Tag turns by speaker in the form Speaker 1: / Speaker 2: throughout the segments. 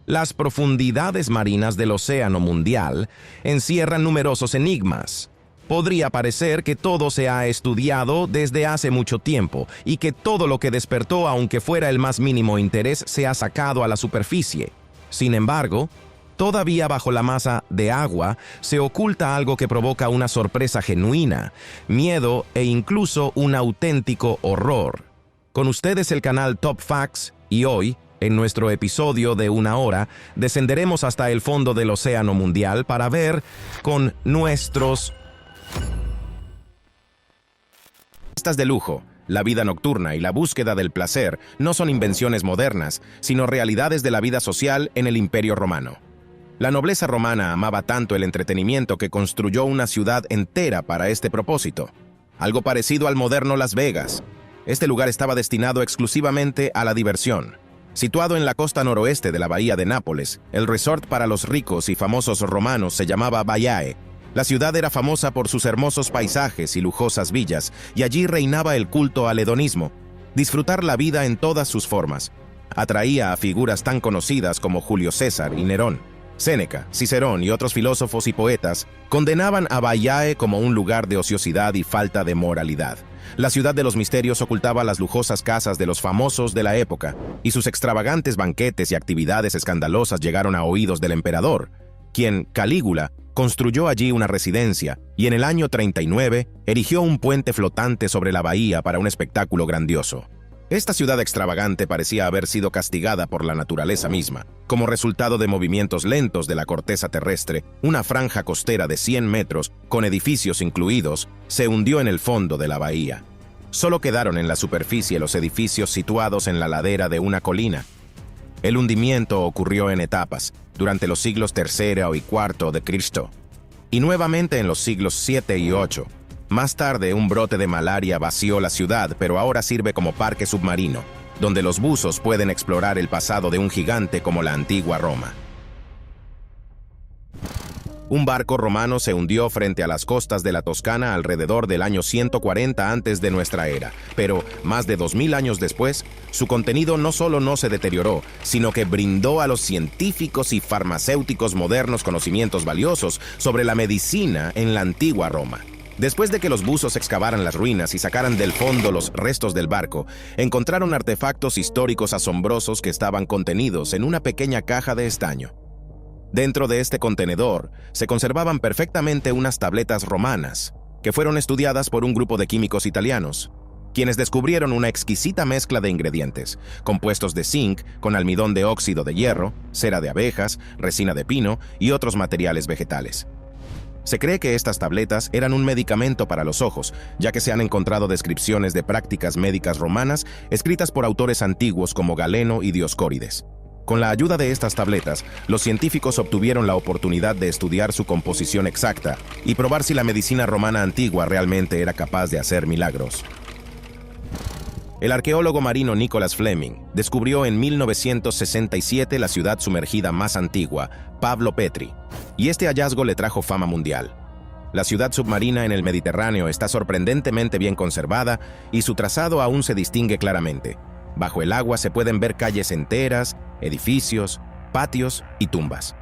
Speaker 1: Las profundidades marinas del Océano Mundial encierran numerosos enigmas. Podría parecer que todo se ha estudiado desde hace mucho tiempo y que todo lo que despertó, aunque fuera el más mínimo interés, se ha sacado a la superficie. Sin embargo, todavía bajo la masa de agua se oculta algo que provoca una sorpresa genuina, miedo e incluso un auténtico horror. Con ustedes el canal Top Facts y hoy, en nuestro episodio de 1 hora, descenderemos hasta el fondo del Océano Mundial para ver con nuestros de lujo. La vida nocturna y la búsqueda del placer no son invenciones modernas, sino realidades de la vida social en el Imperio Romano. La nobleza romana amaba tanto el entretenimiento que construyó una ciudad entera para este propósito, algo parecido al moderno Las Vegas. Este lugar estaba destinado exclusivamente a la diversión. Situado en la costa noroeste de la bahía de Nápoles, el resort para los ricos y famosos romanos se llamaba Baiae. La ciudad era famosa por sus hermosos paisajes y lujosas villas, y allí reinaba el culto al hedonismo, disfrutar la vida en todas sus formas. Atraía a figuras tan conocidas como Julio César y Nerón. Séneca, Cicerón y otros filósofos y poetas condenaban a Baiae como un lugar de ociosidad y falta de moralidad. La ciudad de los misterios ocultaba las lujosas casas de los famosos de la época, y sus extravagantes banquetes y actividades escandalosas llegaron a oídos del emperador, quien, Calígula, construyó allí una residencia y en el año 39 erigió un puente flotante sobre la bahía para un espectáculo grandioso. Esta ciudad extravagante parecía haber sido castigada por la naturaleza misma. Como resultado de movimientos lentos de la corteza terrestre, una franja costera de 100 metros, con edificios incluidos, se hundió en el fondo de la bahía. Solo quedaron en la superficie los edificios situados en la ladera de una colina. El hundimiento ocurrió en etapas, durante los siglos III y IV de Cristo, y nuevamente en los siglos VII y VIII. Más tarde, un brote de malaria vació la ciudad, pero ahora sirve como parque submarino, donde los buzos pueden explorar el pasado de un gigante como la antigua Roma. Un barco romano se hundió frente a las costas de la Toscana alrededor del año 140 antes de nuestra era, pero más de 2000 años después, su contenido no solo no se deterioró, sino que brindó a los científicos y farmacéuticos modernos conocimientos valiosos sobre la medicina en la antigua Roma. Después de que los buzos excavaran las ruinas y sacaran del fondo los restos del barco, encontraron artefactos históricos asombrosos que estaban contenidos en una pequeña caja de estaño. Dentro de este contenedor se conservaban perfectamente unas tabletas romanas, que fueron estudiadas por un grupo de químicos italianos, quienes descubrieron una exquisita mezcla de ingredientes, compuestos de zinc con almidón de óxido de hierro, cera de abejas, resina de pino y otros materiales vegetales. Se cree que estas tabletas eran un medicamento para los ojos, ya que se han encontrado descripciones de prácticas médicas romanas escritas por autores antiguos como Galeno y Dioscórides. Con la ayuda de estas tabletas, los científicos obtuvieron la oportunidad de estudiar su composición exacta y probar si la medicina romana antigua realmente era capaz de hacer milagros. El arqueólogo marino Nicholas Fleming descubrió en 1967 la ciudad sumergida más antigua, Pablo Petri, y este hallazgo le trajo fama mundial. La ciudad submarina en el Mediterráneo está sorprendentemente bien conservada y su trazado aún se distingue claramente. Bajo el agua se pueden ver calles enteras, edificios, patios y tumbas.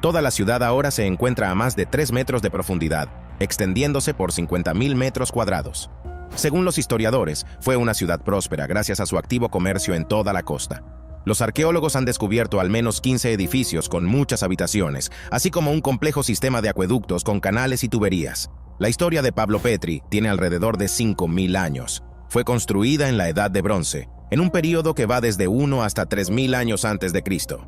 Speaker 1: Toda la ciudad ahora se encuentra a más de 3 metros de profundidad, extendiéndose por 50.000 metros cuadrados. Según los historiadores, fue una ciudad próspera gracias a su activo comercio en toda la costa. Los arqueólogos han descubierto al menos 15 edificios con muchas habitaciones, así como un complejo sistema de acueductos con canales y tuberías. La historia de Pablo Petri tiene alrededor de 5.000 años. Fue construida en la Edad de Bronce, en un período que va desde 1 hasta 3.000 años antes de Cristo.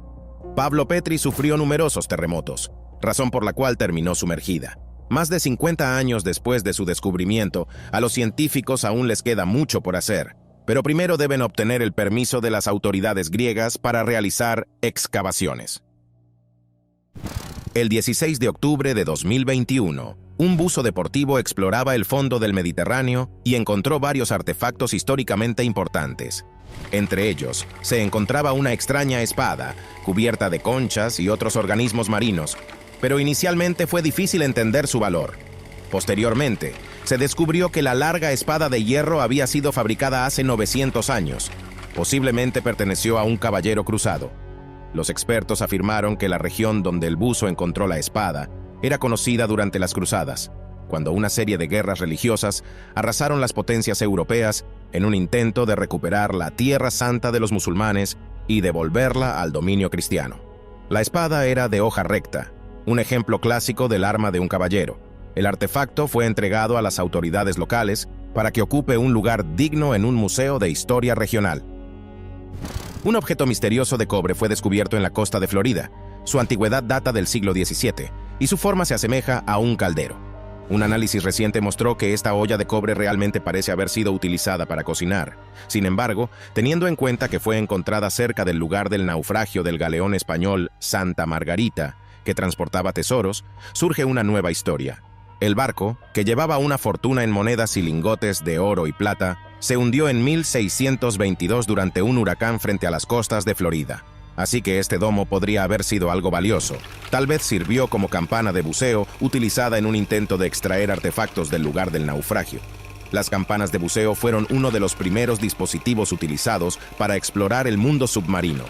Speaker 1: Pablo Petri sufrió numerosos terremotos, razón por la cual terminó sumergida. Más de 50 años después de su descubrimiento, a los científicos aún les queda mucho por hacer, pero primero deben obtener el permiso de las autoridades griegas para realizar excavaciones. El 16 de octubre de 2021, un buzo deportivo exploraba el fondo del Mediterráneo y encontró varios artefactos históricamente importantes. Entre ellos, se encontraba una extraña espada, cubierta de conchas y otros organismos marinos, pero inicialmente fue difícil entender su valor. Posteriormente, se descubrió que la larga espada de hierro había sido fabricada hace 900 años. Posiblemente perteneció a un caballero cruzado. Los expertos afirmaron que la región donde el buzo encontró la espada era conocida durante las cruzadas, cuando una serie de guerras religiosas arrasaron las potencias europeas en un intento de recuperar la Tierra Santa de los musulmanes y devolverla al dominio cristiano. La espada era de hoja recta, un ejemplo clásico del arma de un caballero. El artefacto fue entregado a las autoridades locales para que ocupe un lugar digno en un museo de historia regional. Un objeto misterioso de cobre fue descubierto en la costa de Florida. Su antigüedad data del siglo XVII y su forma se asemeja a un caldero. Un análisis reciente mostró que esta olla de cobre realmente parece haber sido utilizada para cocinar. Sin embargo, teniendo en cuenta que fue encontrada cerca del lugar del naufragio del galeón español Santa Margarita, que transportaba tesoros, surge una nueva historia. El barco, que llevaba una fortuna en monedas y lingotes de oro y plata, se hundió en 1622 durante un huracán frente a las costas de Florida. Así que este domo podría haber sido algo valioso. Tal vez sirvió como campana de buceo utilizada en un intento de extraer artefactos del lugar del naufragio. Las campanas de buceo fueron uno de los primeros dispositivos utilizados para explorar el mundo submarino.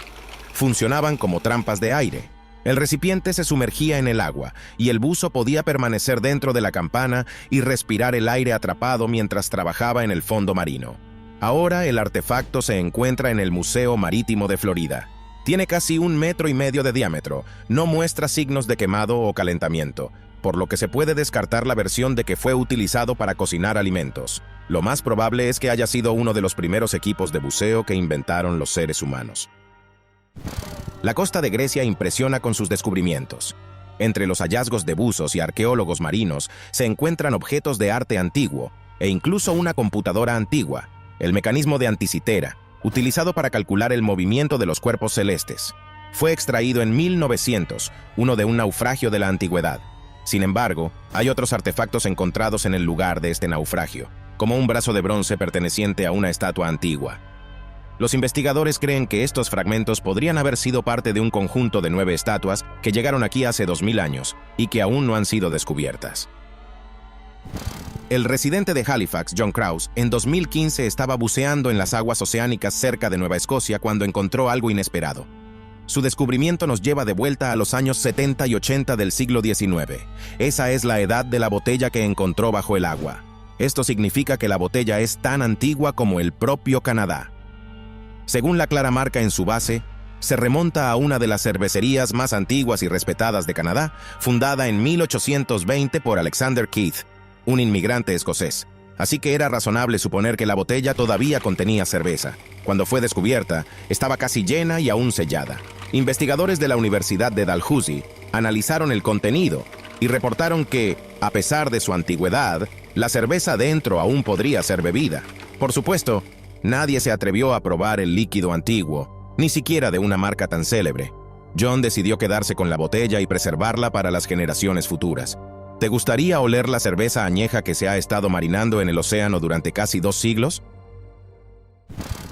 Speaker 1: Funcionaban como trampas de aire. El recipiente se sumergía en el agua y el buzo podía permanecer dentro de la campana y respirar el aire atrapado mientras trabajaba en el fondo marino. Ahora el artefacto se encuentra en el Museo Marítimo de Florida. Tiene casi 1,5 metros de diámetro, no muestra signos de quemado o calentamiento, por lo que se puede descartar la versión de que fue utilizado para cocinar alimentos. Lo más probable es que haya sido uno de los primeros equipos de buceo que inventaron los seres humanos. La costa de Grecia impresiona con sus descubrimientos. Entre los hallazgos de buzos y arqueólogos marinos se encuentran objetos de arte antiguo e incluso una computadora antigua, el mecanismo de Anticitera, utilizado para calcular el movimiento de los cuerpos celestes. Fue extraído en 1900, uno de un naufragio de la antigüedad. Sin embargo, hay otros artefactos encontrados en el lugar de este naufragio, como un brazo de bronce perteneciente a una estatua antigua. Los investigadores creen que estos fragmentos podrían haber sido parte de un conjunto de 9 estatuas que llegaron aquí hace 2000 años y que aún no han sido descubiertas. El residente de Halifax, John Krause, en 2015 estaba buceando en las aguas oceánicas cerca de Nueva Escocia cuando encontró algo inesperado. Su descubrimiento nos lleva de vuelta a los años 70 y 80 del siglo XIX. Esa es la edad de la botella que encontró bajo el agua. Esto significa que la botella es tan antigua como el propio Canadá. Según la clara marca en su base, se remonta a una de las cervecerías más antiguas y respetadas de Canadá, fundada en 1820 por Alexander Keith, un inmigrante escocés. Así que era razonable suponer que la botella todavía contenía cerveza. Cuando fue descubierta, estaba casi llena y aún sellada. Investigadores de la Universidad de Dalhousie analizaron el contenido y reportaron que, a pesar de su antigüedad, la cerveza dentro aún podría ser bebida. Por supuesto, nadie se atrevió a probar el líquido antiguo, ni siquiera de una marca tan célebre. John decidió quedarse con la botella y preservarla para las generaciones futuras. ¿Te gustaría oler la cerveza añeja que se ha estado marinando en el océano durante casi 2 siglos?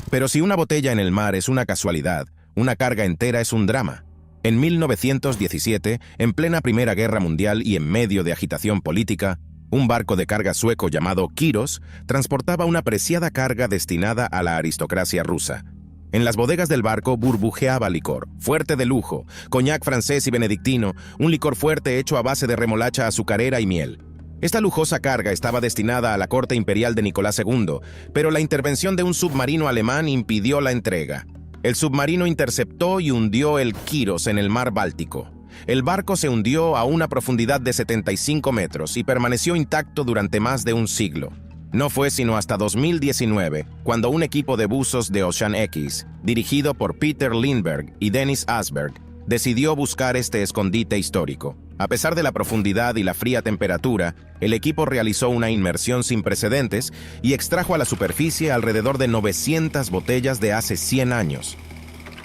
Speaker 1: Pero si una botella en el mar es una casualidad, una carga entera es un drama. En 1917, en plena Primera Guerra Mundial y en medio de agitación política, un barco de carga sueco llamado Kiros transportaba una preciada carga destinada a la aristocracia rusa. En las bodegas del barco burbujeaba licor, fuerte de lujo, coñac francés y benedictino, un licor fuerte hecho a base de remolacha azucarera y miel. Esta lujosa carga estaba destinada a la corte imperial de Nicolás II, pero la intervención de un submarino alemán impidió la entrega. El submarino interceptó y hundió el Kiros en el mar Báltico. El barco se hundió a una profundidad de 75 metros y permaneció intacto durante más de un siglo. No fue sino hasta 2019, cuando un equipo de buzos de Ocean X, dirigido por Peter Lindbergh y Dennis Asberg, decidió buscar este escondite histórico. A pesar de la profundidad y la fría temperatura, el equipo realizó una inmersión sin precedentes y extrajo a la superficie alrededor de 900 botellas de hace 100 años.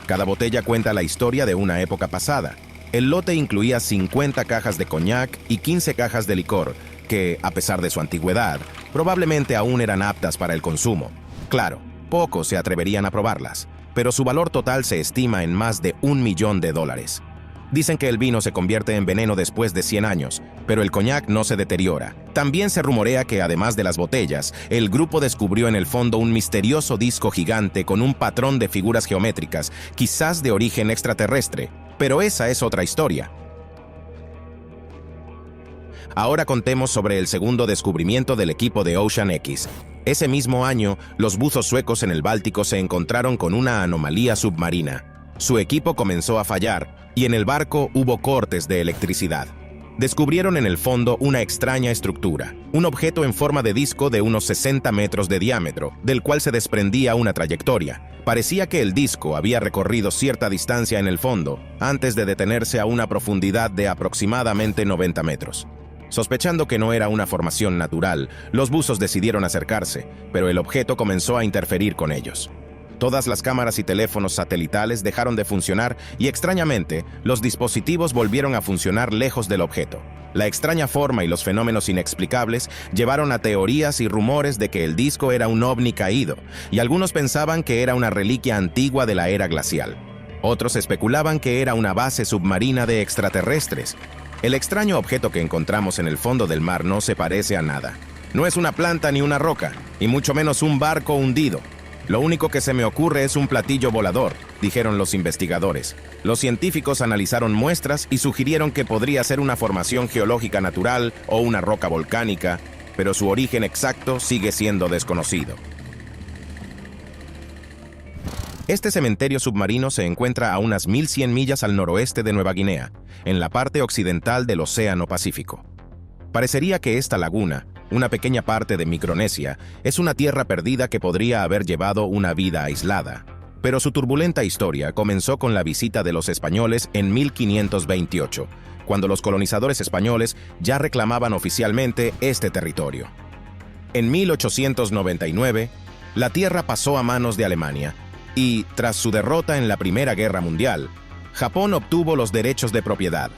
Speaker 1: Cada botella cuenta la historia de una época pasada. El lote incluía 50 cajas de coñac y 15 cajas de licor, que, a pesar de su antigüedad, probablemente aún eran aptas para el consumo. Claro, pocos se atreverían a probarlas, pero su valor total se estima en más de $1 millón. Dicen que el vino se convierte en veneno después de 100 años, pero el coñac no se deteriora. También se rumorea que, además de las botellas, el grupo descubrió en el fondo un misterioso disco gigante con un patrón de figuras geométricas, quizás de origen extraterrestre. Pero esa es otra historia. Ahora contemos sobre el segundo descubrimiento del equipo de Ocean X. Ese mismo año, los buzos suecos en el Báltico se encontraron con una anomalía submarina. Su equipo comenzó a fallar, y en el barco hubo cortes de electricidad. Descubrieron en el fondo una extraña estructura, un objeto en forma de disco de unos 60 metros de diámetro, del cual se desprendía una trayectoria. Parecía que el disco había recorrido cierta distancia en el fondo, antes de detenerse a una profundidad de aproximadamente 90 metros. Sospechando que no era una formación natural, los buzos decidieron acercarse, pero el objeto comenzó a interferir con ellos. Todas las cámaras y teléfonos satelitales dejaron de funcionar y, extrañamente, los dispositivos volvieron a funcionar lejos del objeto. La extraña forma y los fenómenos inexplicables llevaron a teorías y rumores de que el disco era un ovni caído, y algunos pensaban que era una reliquia antigua de la era glacial. Otros especulaban que era una base submarina de extraterrestres. El extraño objeto que encontramos en el fondo del mar no se parece a nada. No es una planta ni una roca, y mucho menos un barco hundido. Lo único que se me ocurre es un platillo volador, dijeron los investigadores. Los científicos analizaron muestras y sugirieron que podría ser una formación geológica natural o una roca volcánica, pero su origen exacto sigue siendo desconocido. Este cementerio submarino se encuentra a unas 1100 millas al noroeste de Nueva Guinea, en la parte occidental del Océano Pacífico. Parecería que esta laguna, una pequeña parte de Micronesia, es una tierra perdida que podría haber llevado una vida aislada. Pero su turbulenta historia comenzó con la visita de los españoles en 1528, cuando los colonizadores españoles ya reclamaban oficialmente este territorio. En 1899, la tierra pasó a manos de Alemania, y, tras su derrota en la Primera Guerra Mundial, Japón obtuvo los derechos de propiedad,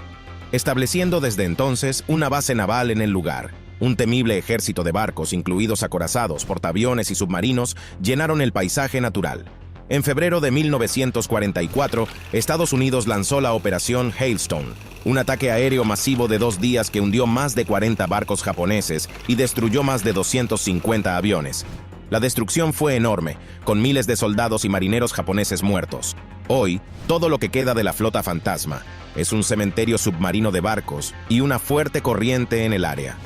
Speaker 1: estableciendo desde entonces una base naval en el lugar. Un temible ejército de barcos, incluidos acorazados, portaaviones y submarinos, llenaron el paisaje natural. En febrero de 1944, Estados Unidos lanzó la Operación Hailstone, un ataque aéreo masivo de 2 días que hundió más de 40 barcos japoneses y destruyó más de 250 aviones. La destrucción fue enorme, con miles de soldados y marineros japoneses muertos. Hoy, todo lo que queda de la flota fantasma es un cementerio submarino de barcos y una fuerte corriente en el área.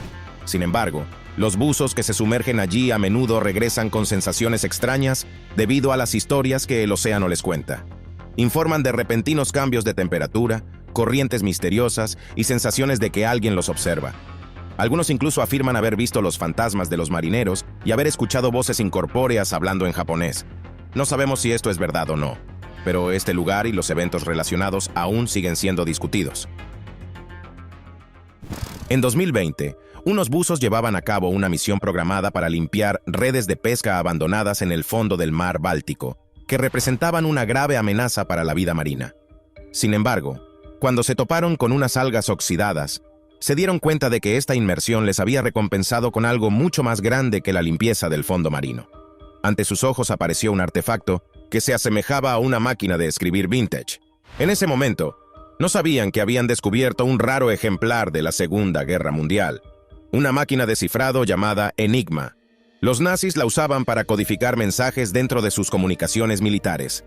Speaker 1: Sin embargo, los buzos que se sumergen allí a menudo regresan con sensaciones extrañas debido a las historias que el océano les cuenta. Informan de repentinos cambios de temperatura, corrientes misteriosas y sensaciones de que alguien los observa. Algunos incluso afirman haber visto los fantasmas de los marineros y haber escuchado voces incorpóreas hablando en japonés. No sabemos si esto es verdad o no, pero este lugar y los eventos relacionados aún siguen siendo discutidos. En 2020, unos buzos llevaban a cabo una misión programada para limpiar redes de pesca abandonadas en el fondo del mar Báltico, que representaban una grave amenaza para la vida marina. Sin embargo, cuando se toparon con unas algas oxidadas, se dieron cuenta de que esta inmersión les había recompensado con algo mucho más grande que la limpieza del fondo marino. Ante sus ojos apareció un artefacto que se asemejaba a una máquina de escribir vintage. En ese momento, no sabían que habían descubierto un raro ejemplar de la Segunda Guerra Mundial, una máquina de cifrado llamada Enigma. Los nazis la usaban para codificar mensajes dentro de sus comunicaciones militares.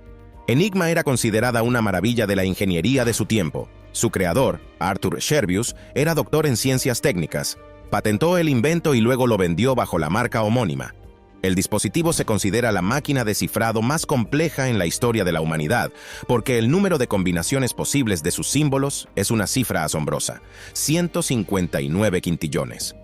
Speaker 1: Enigma era considerada una maravilla de la ingeniería de su tiempo. Su creador, Arthur Scherbius, era doctor en ciencias técnicas. Patentó el invento y luego lo vendió bajo la marca homónima. El dispositivo se considera la máquina de cifrado más compleja en la historia de la humanidad, porque el número de combinaciones posibles de sus símbolos es una cifra asombrosa: 159 quintillones.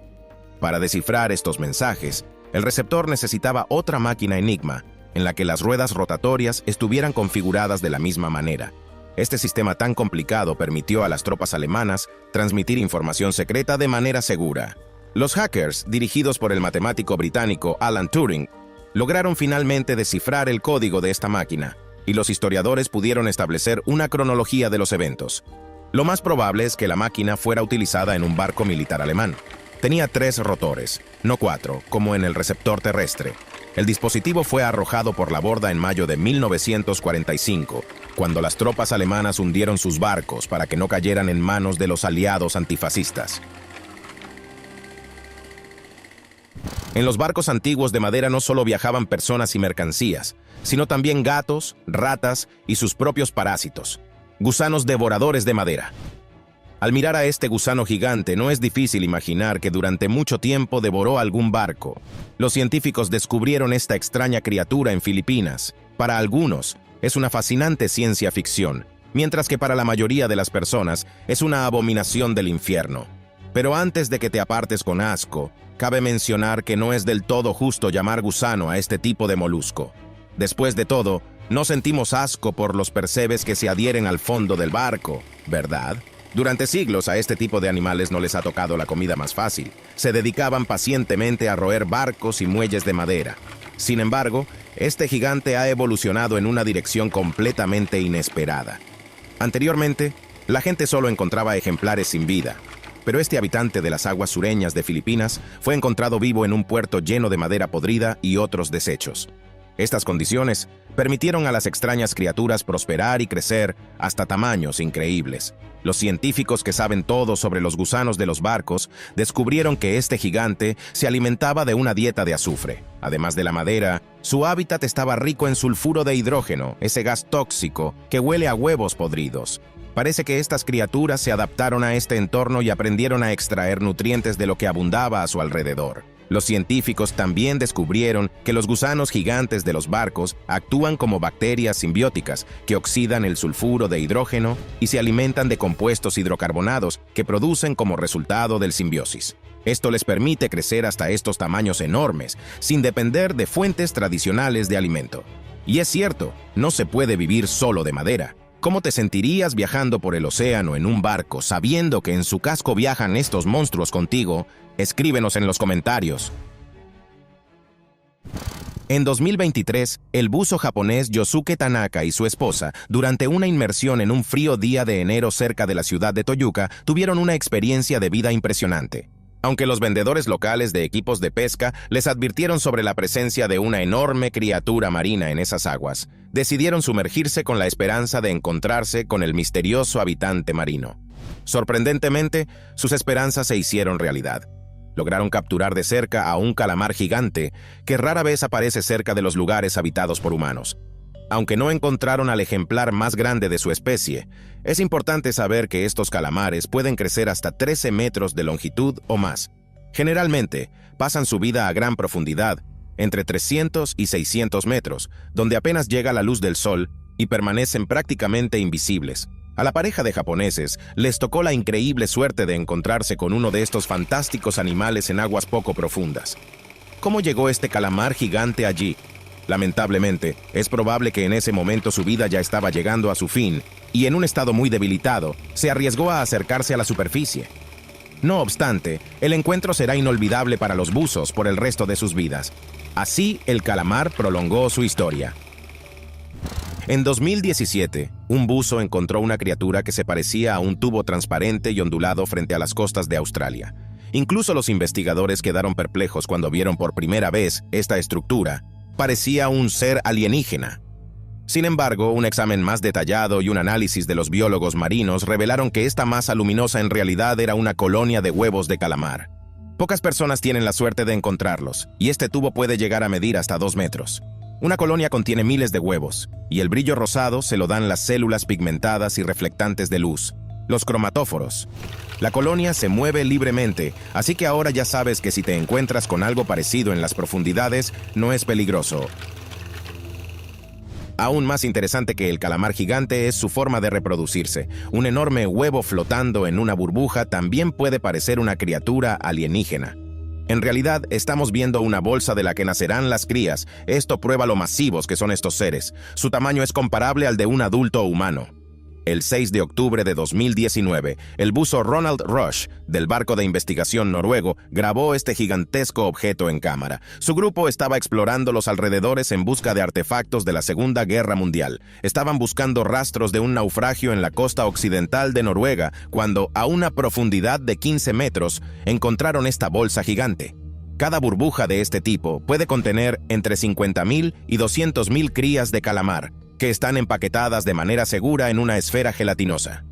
Speaker 1: Para descifrar estos mensajes, el receptor necesitaba otra máquina Enigma, en la que las ruedas rotatorias estuvieran configuradas de la misma manera. Este sistema tan complicado permitió a las tropas alemanas transmitir información secreta de manera segura. Los hackers, dirigidos por el matemático británico Alan Turing, lograron finalmente descifrar el código de esta máquina, y los historiadores pudieron establecer una cronología de los eventos. Lo más probable es que la máquina fuera utilizada en un barco militar alemán. Tenía 3 rotores, no 4, como en el receptor terrestre. El dispositivo fue arrojado por la borda en mayo de 1945, cuando las tropas alemanas hundieron sus barcos para que no cayeran en manos de los aliados antifascistas. En los barcos antiguos de madera no solo viajaban personas y mercancías, sino también gatos, ratas y sus propios parásitos, gusanos devoradores de madera. Al mirar a este gusano gigante, no es difícil imaginar que durante mucho tiempo devoró algún barco. Los científicos descubrieron esta extraña criatura en Filipinas. Para algunos, es una fascinante ciencia ficción, mientras que para la mayoría de las personas es una abominación del infierno. Pero antes de que te apartes con asco, cabe mencionar que no es del todo justo llamar gusano a este tipo de molusco. Después de todo, no sentimos asco por los percebes que se adhieren al fondo del barco, ¿verdad? Durante siglos a este tipo de animales no les ha tocado la comida más fácil. Se dedicaban pacientemente a roer barcos y muelles de madera. Sin embargo, este gigante ha evolucionado en una dirección completamente inesperada. Anteriormente, la gente solo encontraba ejemplares sin vida, pero este habitante de las aguas sureñas de Filipinas fue encontrado vivo en un puerto lleno de madera podrida y otros desechos. Estas condiciones permitieron a las extrañas criaturas prosperar y crecer hasta tamaños increíbles. Los científicos que saben todo sobre los gusanos de los barcos descubrieron que este gigante se alimentaba de una dieta de azufre. Además de la madera, su hábitat estaba rico en sulfuro de hidrógeno, ese gas tóxico que huele a huevos podridos. Parece que estas criaturas se adaptaron a este entorno y aprendieron a extraer nutrientes de lo que abundaba a su alrededor. Los científicos también descubrieron que los gusanos gigantes de los barcos actúan como bacterias simbióticas que oxidan el sulfuro de hidrógeno y se alimentan de compuestos hidrocarbonados que producen como resultado del simbiosis. Esto les permite crecer hasta estos tamaños enormes, sin depender de fuentes tradicionales de alimento. Y es cierto, no se puede vivir solo de madera. ¿Cómo te sentirías viajando por el océano en un barco sabiendo que en su casco viajan estos monstruos contigo? Escríbenos en los comentarios. En 2023, el buzo japonés Yosuke Tanaka y su esposa, durante una inmersión en un frío día de enero cerca de la ciudad de Toyuka, tuvieron una experiencia de vida impresionante. Aunque los vendedores locales de equipos de pesca les advirtieron sobre la presencia de una enorme criatura marina en esas aguas, decidieron sumergirse con la esperanza de encontrarse con el misterioso habitante marino. Sorprendentemente, sus esperanzas se hicieron realidad. Lograron capturar de cerca a un calamar gigante que rara vez aparece cerca de los lugares habitados por humanos. Aunque no encontraron al ejemplar más grande de su especie, es importante saber que estos calamares pueden crecer hasta 13 metros de longitud o más. Generalmente, pasan su vida a gran profundidad, entre 300 y 600 metros, donde apenas llega la luz del sol y permanecen prácticamente invisibles. A la pareja de japoneses les tocó la increíble suerte de encontrarse con uno de estos fantásticos animales en aguas poco profundas. ¿Cómo llegó este calamar gigante allí? Lamentablemente, es probable que en ese momento su vida ya estaba llegando a su fin y en un estado muy debilitado, se arriesgó a acercarse a la superficie. No obstante, el encuentro será inolvidable para los buzos por el resto de sus vidas. Así, el calamar prolongó su historia. En 2017, un buzo encontró una criatura que se parecía a un tubo transparente y ondulado frente a las costas de Australia. Incluso los investigadores quedaron perplejos cuando vieron por primera vez esta estructura. Parecía un ser alienígena. Sin embargo, un examen más detallado y un análisis de los biólogos marinos revelaron que esta masa luminosa en realidad era una colonia de huevos de calamar. Pocas personas tienen la suerte de encontrarlos, y este tubo puede llegar a medir hasta 2 metros. Una colonia contiene miles de huevos, y el brillo rosado se lo dan las células pigmentadas y reflectantes de luz, los cromatóforos. La colonia se mueve libremente, así que ahora ya sabes que si te encuentras con algo parecido en las profundidades, no es peligroso. Aún más interesante que el calamar gigante es su forma de reproducirse. Un enorme huevo flotando en una burbuja también puede parecer una criatura alienígena. En realidad, estamos viendo una bolsa de la que nacerán las crías. Esto prueba lo masivos que son estos seres. Su tamaño es comparable al de un adulto humano. El 6 de octubre de 2019, el buzo Ronald Rush, del barco de investigación noruego, grabó este gigantesco objeto en cámara. Su grupo estaba explorando los alrededores en busca de artefactos de la Segunda Guerra Mundial. Estaban buscando rastros de un naufragio en la costa occidental de Noruega, cuando, a una profundidad de 15 metros, encontraron esta bolsa gigante. Cada burbuja de este tipo puede contener entre 50.000 y 200.000 crías de calamar, que están empaquetadas de manera segura en una esfera gelatinosa.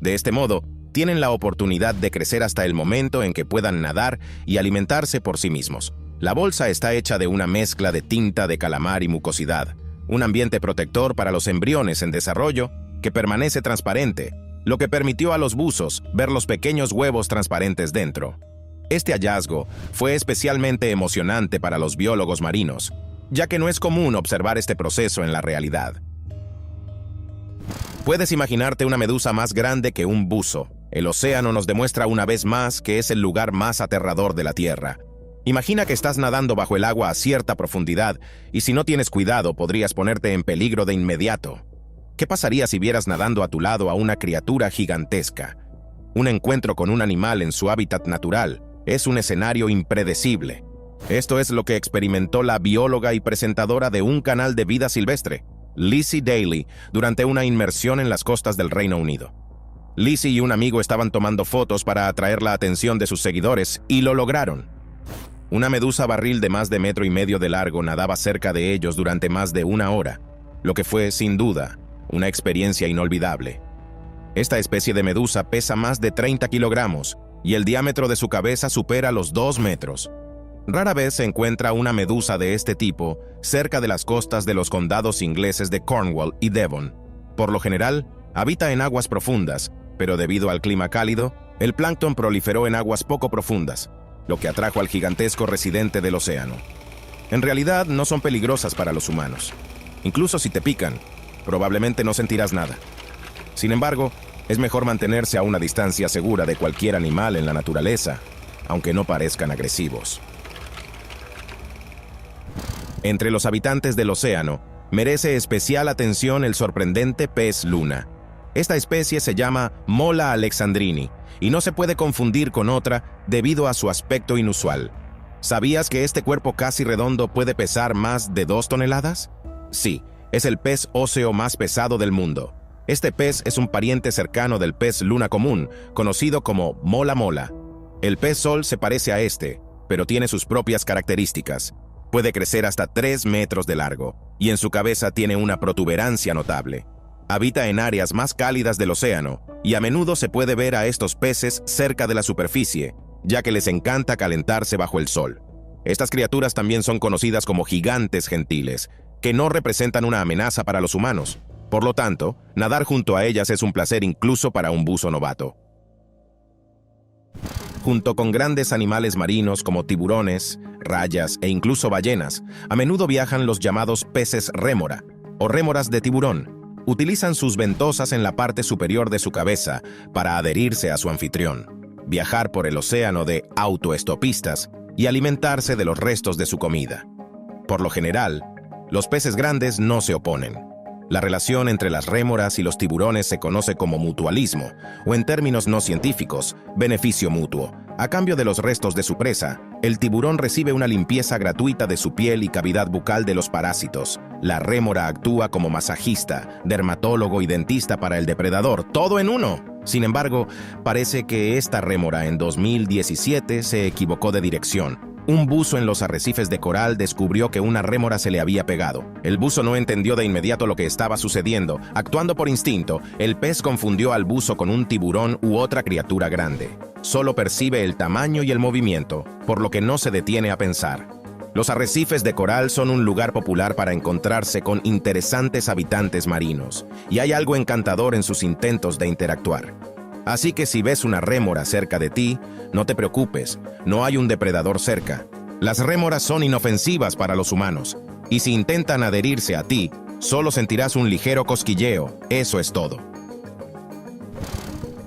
Speaker 1: De este modo, tienen la oportunidad de crecer hasta el momento en que puedan nadar y alimentarse por sí mismos. La bolsa está hecha de una mezcla de tinta de calamar y mucosidad, un ambiente protector para los embriones en desarrollo que permanece transparente, lo que permitió a los buzos ver los pequeños huevos transparentes dentro. Este hallazgo fue especialmente emocionante para los biólogos marinos, ya que no es común observar este proceso en la realidad. Puedes imaginarte una medusa más grande que un buzo. El océano nos demuestra una vez más que es el lugar más aterrador de la Tierra. Imagina que estás nadando bajo el agua a cierta profundidad y si no tienes cuidado podrías ponerte en peligro de inmediato. ¿Qué pasaría si vieras nadando a tu lado a una criatura gigantesca? Un encuentro con un animal en su hábitat natural es un escenario impredecible. Esto es lo que experimentó la bióloga y presentadora de un canal de vida silvestre, Lizzie Daly, durante una inmersión en las costas del Reino Unido. Lizzie y un amigo estaban tomando fotos para atraer la atención de sus seguidores y lo lograron. Una medusa barril de más de 1,5 metros de largo nadaba cerca de ellos durante más de 1 hora, lo que fue, sin duda, una experiencia inolvidable. Esta especie de medusa pesa más de 30 kilogramos y el diámetro de su cabeza supera los 2 metros. Rara vez se encuentra una medusa de este tipo cerca de las costas de los condados ingleses de Cornwall y Devon. Por lo general, habita en aguas profundas, pero debido al clima cálido, el plancton proliferó en aguas poco profundas, lo que atrajo al gigantesco residente del océano. En realidad, no son peligrosas para los humanos. Incluso si te pican, probablemente no sentirás nada. Sin embargo, es mejor mantenerse a una distancia segura de cualquier animal en la naturaleza, aunque no parezcan agresivos. Entre los habitantes del océano, merece especial atención el sorprendente pez luna. Esta especie se llama Mola alexandrini y no se puede confundir con otra debido a su aspecto inusual. ¿Sabías que este cuerpo casi redondo puede pesar más de 2 toneladas? Sí, es el pez óseo más pesado del mundo. Este pez es un pariente cercano del pez luna común, conocido como mola mola. El pez sol se parece a este, pero tiene sus propias características. Puede crecer hasta 3 metros de largo, y en su cabeza tiene una protuberancia notable. Habita en áreas más cálidas del océano, y a menudo se puede ver a estos peces cerca de la superficie, ya que les encanta calentarse bajo el sol. Estas criaturas también son conocidas como gigantes gentiles, que no representan una amenaza para los humanos. Por lo tanto, nadar junto a ellas es un placer incluso para un buzo novato. Junto con grandes animales marinos como tiburones, rayas e incluso ballenas, a menudo viajan los llamados peces rémora, o rémoras de tiburón. Utilizan sus ventosas en la parte superior de su cabeza para adherirse a su anfitrión, viajar por el océano de autoestopistas y alimentarse de los restos de su comida. Por lo general, los peces grandes no se oponen. La relación entre las rémoras y los tiburones se conoce como mutualismo, o en términos no científicos, beneficio mutuo. A cambio de los restos de su presa, el tiburón recibe una limpieza gratuita de su piel y cavidad bucal de los parásitos. La rémora actúa como masajista, dermatólogo y dentista para el depredador, todo en uno. Sin embargo, parece que esta rémora en 2017 se equivocó de dirección. Un buzo en los arrecifes de coral descubrió que una rémora se le había pegado. El buzo no entendió de inmediato lo que estaba sucediendo. Actuando por instinto, el pez confundió al buzo con un tiburón u otra criatura grande. Solo percibe el tamaño y el movimiento, por lo que no se detiene a pensar. Los arrecifes de coral son un lugar popular para encontrarse con interesantes habitantes marinos, y hay algo encantador en sus intentos de interactuar. Así que si ves una rémora cerca de ti, no te preocupes, no hay un depredador cerca. Las rémoras son inofensivas para los humanos, y si intentan adherirse a ti, solo sentirás un ligero cosquilleo, eso es todo.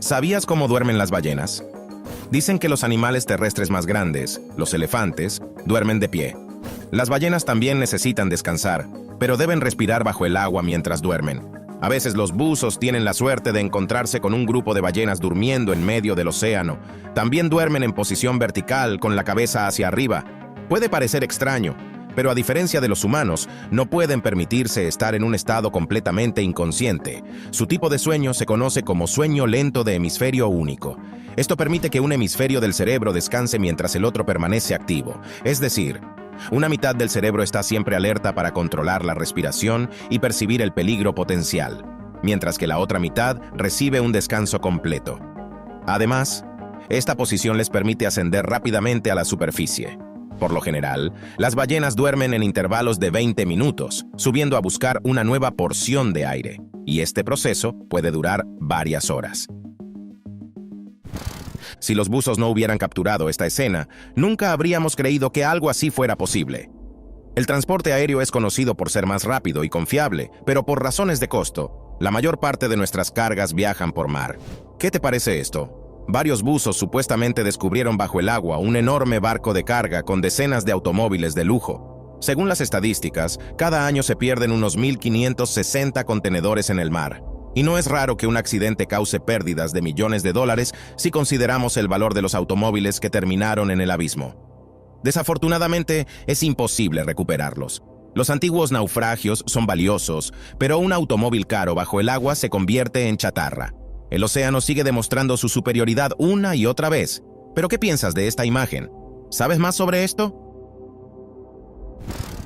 Speaker 1: ¿Sabías cómo duermen las ballenas? Dicen que los animales terrestres más grandes, los elefantes, duermen de pie. Las ballenas también necesitan descansar, pero deben respirar bajo el agua mientras duermen. A veces los buzos tienen la suerte de encontrarse con un grupo de ballenas durmiendo en medio del océano. También duermen en posición vertical, con la cabeza hacia arriba. Puede parecer extraño, pero a diferencia de los humanos, no pueden permitirse estar en un estado completamente inconsciente. Su tipo de sueño se conoce como sueño lento de hemisferio único. Esto permite que un hemisferio del cerebro descanse mientras el otro permanece activo. Es decir, una mitad del cerebro está siempre alerta para controlar la respiración y percibir el peligro potencial, mientras que la otra mitad recibe un descanso completo. Además, esta posición les permite ascender rápidamente a la superficie. Por lo general, las ballenas duermen en intervalos de 20 minutos, subiendo a buscar una nueva porción de aire, y este proceso puede durar varias horas. Si los buzos no hubieran capturado esta escena, nunca habríamos creído que algo así fuera posible. El transporte aéreo es conocido por ser más rápido y confiable, pero por razones de costo, la mayor parte de nuestras cargas viajan por mar. ¿Qué te parece esto? Varios buzos supuestamente descubrieron bajo el agua un enorme barco de carga con decenas de automóviles de lujo. Según las estadísticas, cada año se pierden unos 1.560 contenedores en el mar. Y no es raro que un accidente cause pérdidas de millones de dólares si consideramos el valor de los automóviles que terminaron en el abismo. Desafortunadamente, es imposible recuperarlos. Los antiguos naufragios son valiosos, pero un automóvil caro bajo el agua se convierte en chatarra. El océano sigue demostrando su superioridad una y otra vez. ¿Pero qué piensas de esta imagen? ¿Sabes más sobre esto?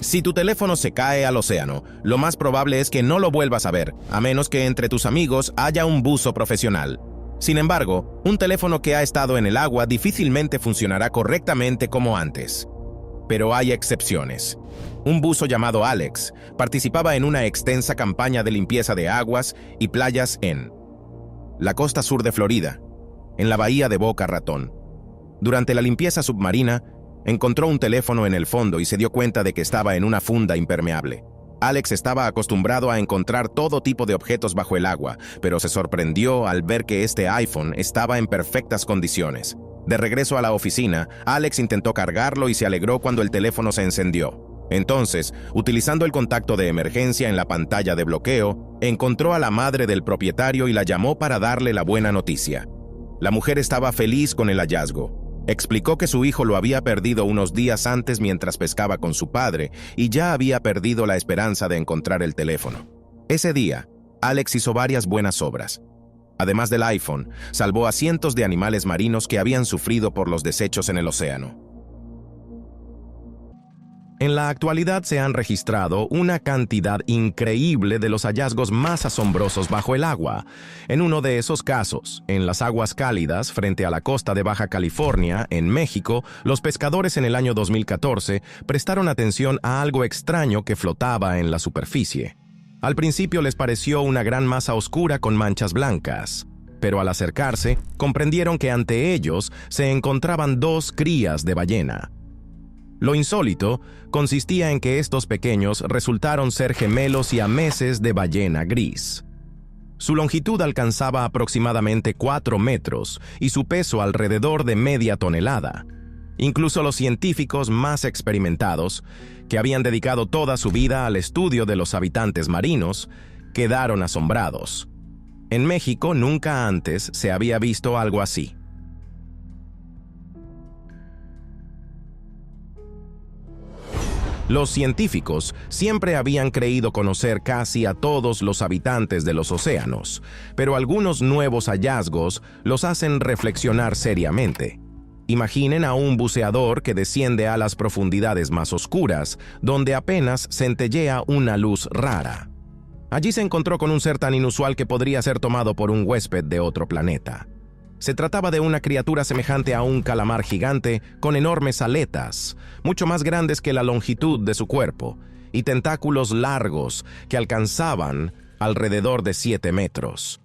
Speaker 1: Si tu teléfono se cae al océano, lo más probable es que no lo vuelvas a ver, a menos que entre tus amigos haya un buzo profesional. Sin embargo, un teléfono que ha estado en el agua difícilmente funcionará correctamente como antes. Pero hay excepciones. Un buzo llamado Alex participaba en una extensa campaña de limpieza de aguas y playas en la costa sur de Florida, en la bahía de Boca Ratón. Durante la limpieza submarina, encontró un teléfono en el fondo y se dio cuenta de que estaba en una funda impermeable. Alex estaba acostumbrado a encontrar todo tipo de objetos bajo el agua, pero se sorprendió al ver que este iPhone estaba en perfectas condiciones. De regreso a la oficina, Alex intentó cargarlo y se alegró cuando el teléfono se encendió. Entonces, utilizando el contacto de emergencia en la pantalla de bloqueo, encontró a la madre del propietario y la llamó para darle la buena noticia. La mujer estaba feliz con el hallazgo. Explicó que su hijo lo había perdido unos días antes mientras pescaba con su padre y ya había perdido la esperanza de encontrar el teléfono. Ese día, Alex hizo varias buenas obras. Además del iPhone, salvó a cientos de animales marinos que habían sufrido por los desechos en el océano. En la actualidad se han registrado una cantidad increíble de los hallazgos más asombrosos bajo el agua. En uno de esos casos, en las aguas cálidas frente a la costa de Baja California, en México, los pescadores en el año 2014 prestaron atención a algo extraño que flotaba en la superficie. Al principio les pareció una gran masa oscura con manchas blancas, pero al acercarse, comprendieron que ante ellos se encontraban dos crías de ballena. Lo insólito consistía en que estos pequeños resultaron ser gemelos siameses de ballena gris. Su longitud alcanzaba aproximadamente 4 metros y su peso alrededor de media tonelada. Incluso los científicos más experimentados, que habían dedicado toda su vida al estudio de los habitantes marinos, quedaron asombrados. En México nunca antes se había visto algo así. Los científicos siempre habían creído conocer casi a todos los habitantes de los océanos, pero algunos nuevos hallazgos los hacen reflexionar seriamente. Imaginen a un buceador que desciende a las profundidades más oscuras, donde apenas centellea una luz rara. Allí se encontró con un ser tan inusual que podría ser tomado por un huésped de otro planeta. Se trataba de una criatura semejante a un calamar gigante con enormes aletas, mucho más grandes que la longitud de su cuerpo, y tentáculos largos que alcanzaban alrededor de 7 metros.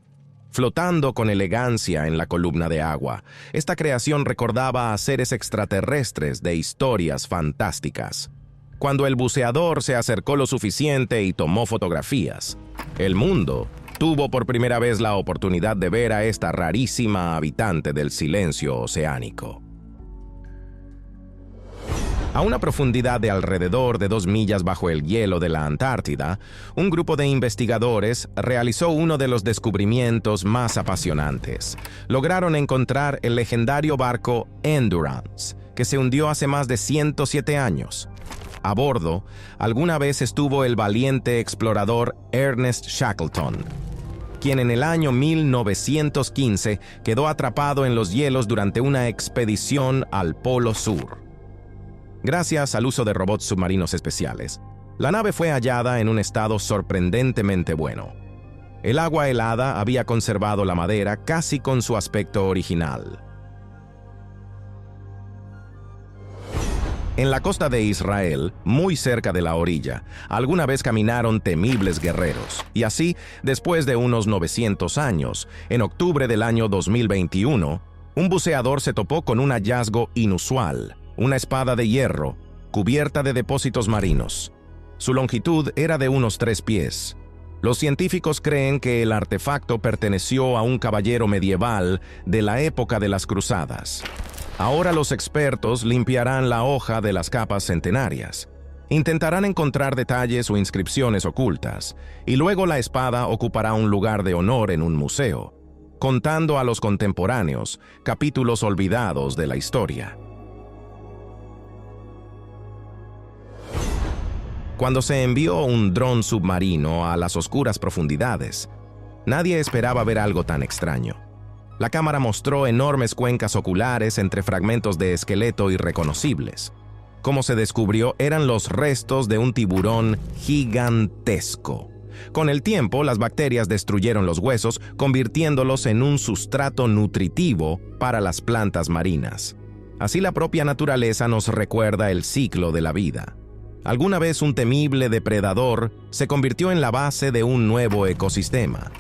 Speaker 1: Flotando con elegancia en la columna de agua, esta creación recordaba a seres extraterrestres de historias fantásticas. Cuando el buceador se acercó lo suficiente y tomó fotografías, el mundo tuvo por primera vez la oportunidad de ver a esta rarísima habitante del silencio oceánico. A una profundidad de alrededor de 2 millas bajo el hielo de la Antártida, un grupo de investigadores realizó uno de los descubrimientos más apasionantes. Lograron encontrar el legendario barco Endurance, que se hundió hace más de 107 años. A bordo, alguna vez estuvo el valiente explorador Ernest Shackleton, quien en el año 1915 quedó atrapado en los hielos durante una expedición al Polo Sur. Gracias al uso de robots submarinos especiales, la nave fue hallada en un estado sorprendentemente bueno. El agua helada había conservado la madera casi con su aspecto original. En la costa de Israel, muy cerca de la orilla, alguna vez caminaron temibles guerreros. Y así, después de unos 900 años, en octubre del año 2021, un buceador se topó con un hallazgo inusual, una espada de hierro, cubierta de depósitos marinos. Su longitud era de unos 3 pies. Los científicos creen que el artefacto perteneció a un caballero medieval de la época de las cruzadas. Ahora los expertos limpiarán la hoja de las capas centenarias. Intentarán encontrar detalles o inscripciones ocultas, y luego la espada ocupará un lugar de honor en un museo, contando a los contemporáneos capítulos olvidados de la historia. Cuando se envió un dron submarino a las oscuras profundidades, nadie esperaba ver algo tan extraño. La cámara mostró enormes cuencas oculares entre fragmentos de esqueleto irreconocibles. Como se descubrió, eran los restos de un tiburón gigantesco. Con el tiempo, las bacterias destruyeron los huesos, convirtiéndolos en un sustrato nutritivo para las plantas marinas. Así la propia naturaleza nos recuerda el ciclo de la vida. Alguna vez un temible depredador se convirtió en la base de un nuevo ecosistema.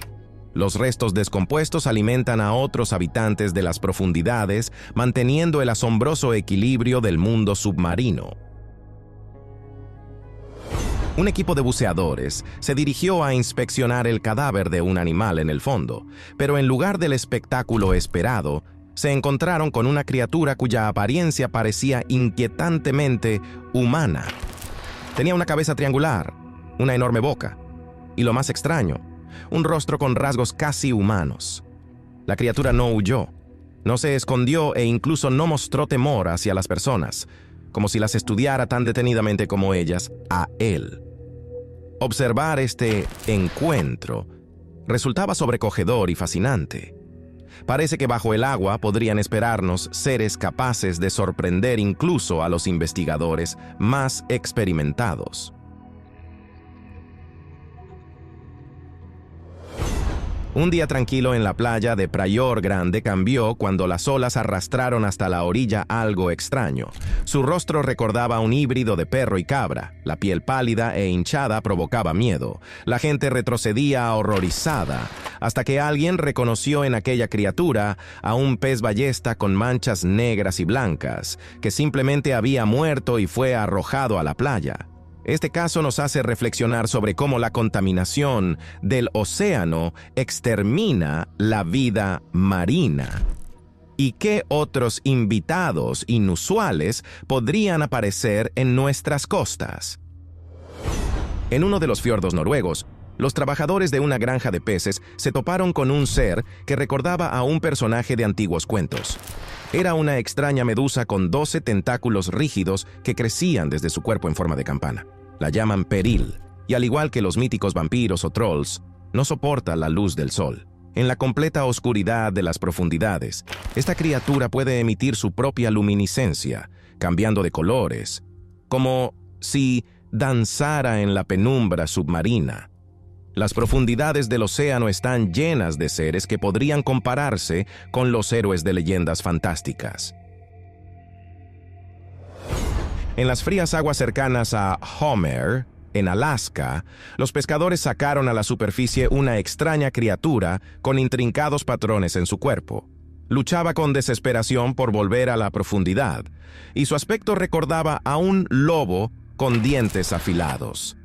Speaker 1: Los restos descompuestos alimentan a otros habitantes de las profundidades, manteniendo el asombroso equilibrio del mundo submarino. Un equipo de buceadores se dirigió a inspeccionar el cadáver de un animal en el fondo, pero en lugar del espectáculo esperado, se encontraron con una criatura cuya apariencia parecía inquietantemente humana. Tenía una cabeza triangular, una enorme boca, y lo más extraño, un rostro con rasgos casi humanos. La criatura no huyó, no se escondió e incluso no mostró temor hacia las personas, como si las estudiara tan detenidamente como ellas a él. Observar este encuentro resultaba sobrecogedor y fascinante. Parece que bajo el agua podrían esperarnos seres capaces de sorprender incluso a los investigadores más experimentados. Un día tranquilo en la playa de Praior Grande cambió cuando las olas arrastraron hasta la orilla algo extraño. Su rostro recordaba un híbrido de perro y cabra. La piel pálida e hinchada provocaba miedo. La gente retrocedía horrorizada, hasta que alguien reconoció en aquella criatura a un pez ballesta con manchas negras y blancas, que simplemente había muerto y fue arrojado a la playa. Este caso nos hace reflexionar sobre cómo la contaminación del océano extermina la vida marina. ¿Y qué otros invitados inusuales podrían aparecer en nuestras costas? En uno de los fiordos noruegos, los trabajadores de una granja de peces se toparon con un ser que recordaba a un personaje de antiguos cuentos. Era una extraña medusa con 12 tentáculos rígidos que crecían desde su cuerpo en forma de campana. La llaman peril, y al igual que los míticos vampiros o trolls, no soporta la luz del sol. En la completa oscuridad de las profundidades, esta criatura puede emitir su propia luminiscencia, cambiando de colores, como si danzara en la penumbra submarina. Las profundidades del océano están llenas de seres que podrían compararse con los héroes de leyendas fantásticas. En las frías aguas cercanas a Homer, en Alaska, los pescadores sacaron a la superficie una extraña criatura con intrincados patrones en su cuerpo. Luchaba con desesperación por volver a la profundidad, y su aspecto recordaba a un lobo con dientes afilados.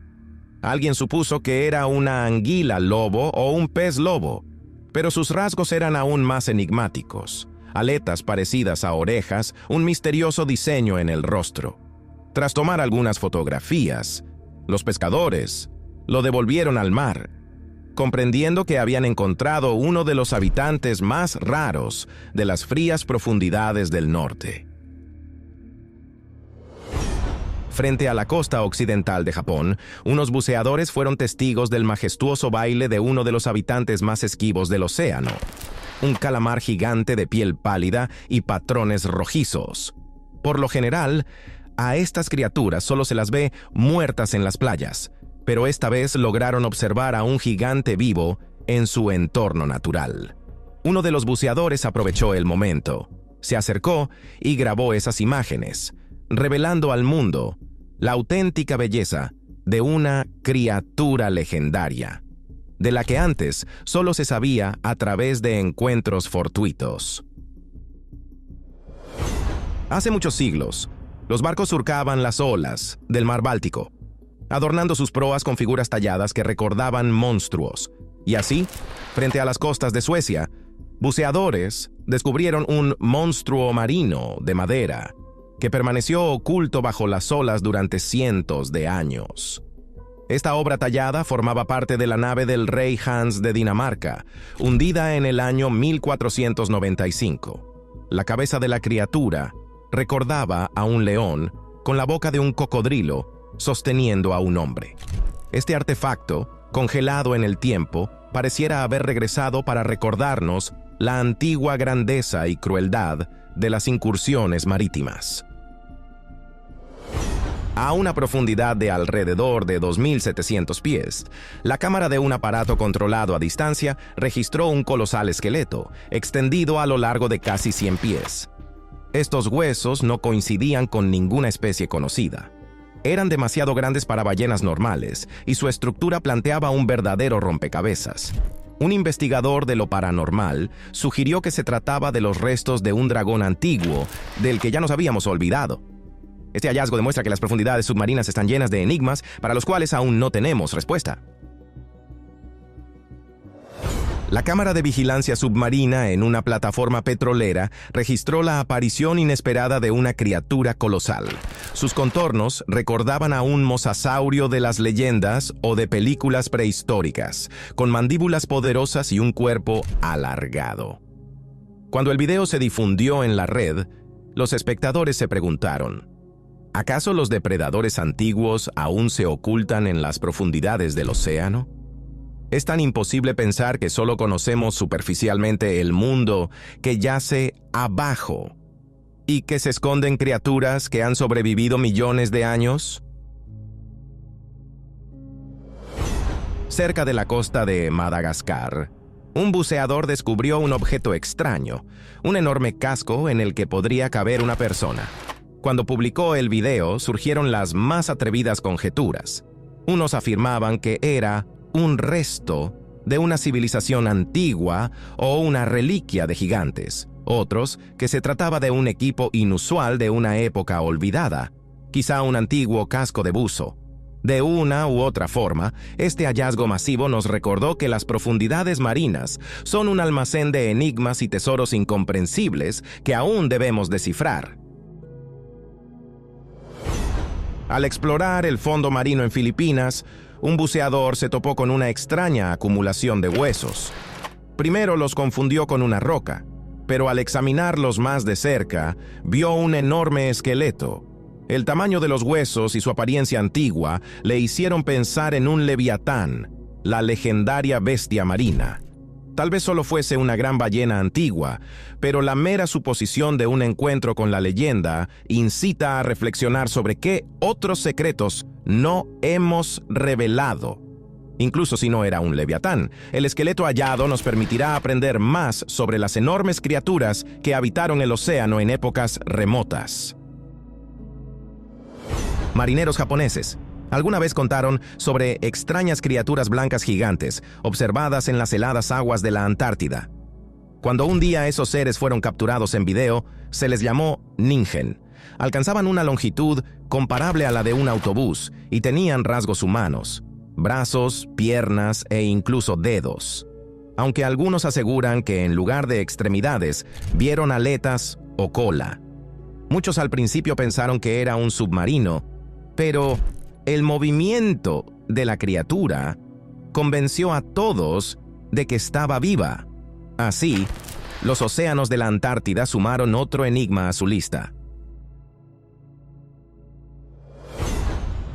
Speaker 1: Alguien supuso que era una anguila lobo o un pez lobo, pero sus rasgos eran aún más enigmáticos. Aletas parecidas a orejas, un misterioso diseño en el rostro. Tras tomar algunas fotografías, los pescadores lo devolvieron al mar, comprendiendo que habían encontrado uno de los habitantes más raros de las frías profundidades del norte. Frente a la costa occidental de Japón, unos buceadores fueron testigos del majestuoso baile de uno de los habitantes más esquivos del océano, un calamar gigante de piel pálida y patrones rojizos. Por lo general, a estas criaturas solo se las ve muertas en las playas, pero esta vez lograron observar a un gigante vivo en su entorno natural. Uno de los buceadores aprovechó el momento, se acercó y grabó esas imágenes, revelando al mundo la auténtica belleza de una criatura legendaria, de la que antes solo se sabía a través de encuentros fortuitos. Hace muchos siglos, los barcos surcaban las olas del mar Báltico, adornando sus proas con figuras talladas que recordaban monstruos. Y así, frente a las costas de Suecia, buceadores descubrieron un monstruo marino de madera que permaneció oculto bajo las olas durante cientos de años. Esta obra tallada formaba parte de la nave del rey Hans de Dinamarca, hundida en el año 1495. La cabeza de la criatura recordaba a un león con la boca de un cocodrilo sosteniendo a un hombre. Este artefacto, congelado en el tiempo, pareciera haber regresado para recordarnos la antigua grandeza y crueldad de las incursiones marítimas. A una profundidad de alrededor de 2.700 pies, la cámara de un aparato controlado a distancia registró un colosal esqueleto, extendido a lo largo de casi 100 pies. Estos huesos no coincidían con ninguna especie conocida. Eran demasiado grandes para ballenas normales, y su estructura planteaba un verdadero rompecabezas. Un investigador de lo paranormal sugirió que se trataba de los restos de un dragón antiguo, del que ya nos habíamos olvidado. Este hallazgo demuestra que las profundidades submarinas están llenas de enigmas para los cuales aún no tenemos respuesta. La cámara de vigilancia submarina en una plataforma petrolera registró la aparición inesperada de una criatura colosal. Sus contornos recordaban a un mosasaurio de las leyendas o de películas prehistóricas, con mandíbulas poderosas y un cuerpo alargado. Cuando el video se difundió en la red, los espectadores se preguntaron: ¿acaso los depredadores antiguos aún se ocultan en las profundidades del océano? Es tan imposible pensar que solo conocemos superficialmente el mundo que yace abajo y que se esconden criaturas que han sobrevivido millones de años. Cerca de la costa de Madagascar, un buceador descubrió un objeto extraño, un enorme casco en el que podría caber una persona. Cuando publicó el video, surgieron las más atrevidas conjeturas. Unos afirmaban que era un resto de una civilización antigua o una reliquia de gigantes. Otros, que se trataba de un equipo inusual de una época olvidada, quizá un antiguo casco de buzo. De una u otra forma, este hallazgo masivo nos recordó que las profundidades marinas son un almacén de enigmas y tesoros incomprensibles que aún debemos descifrar. Al explorar el fondo marino en Filipinas, un buceador se topó con una extraña acumulación de huesos. Primero los confundió con una roca, pero al examinarlos más de cerca, vio un enorme esqueleto. El tamaño de los huesos y su apariencia antigua le hicieron pensar en un leviatán, la legendaria bestia marina. Tal vez solo fuese una gran ballena antigua, pero la mera suposición de un encuentro con la leyenda incita a reflexionar sobre qué otros secretos no hemos revelado. Incluso si no era un leviatán, el esqueleto hallado nos permitirá aprender más sobre las enormes criaturas que habitaron el océano en épocas remotas. Marineros japoneses alguna vez contaron sobre extrañas criaturas blancas gigantes observadas en las heladas aguas de la Antártida. Cuando un día esos seres fueron capturados en video, se les llamó ningen. Alcanzaban una longitud comparable a la de un autobús y tenían rasgos humanos: brazos, piernas e incluso dedos. Aunque algunos aseguran que en lugar de extremidades vieron aletas o cola. Muchos al principio pensaron que era un submarino, pero el movimiento de la criatura convenció a todos de que estaba viva. Así, los océanos de la Antártida sumaron otro enigma a su lista.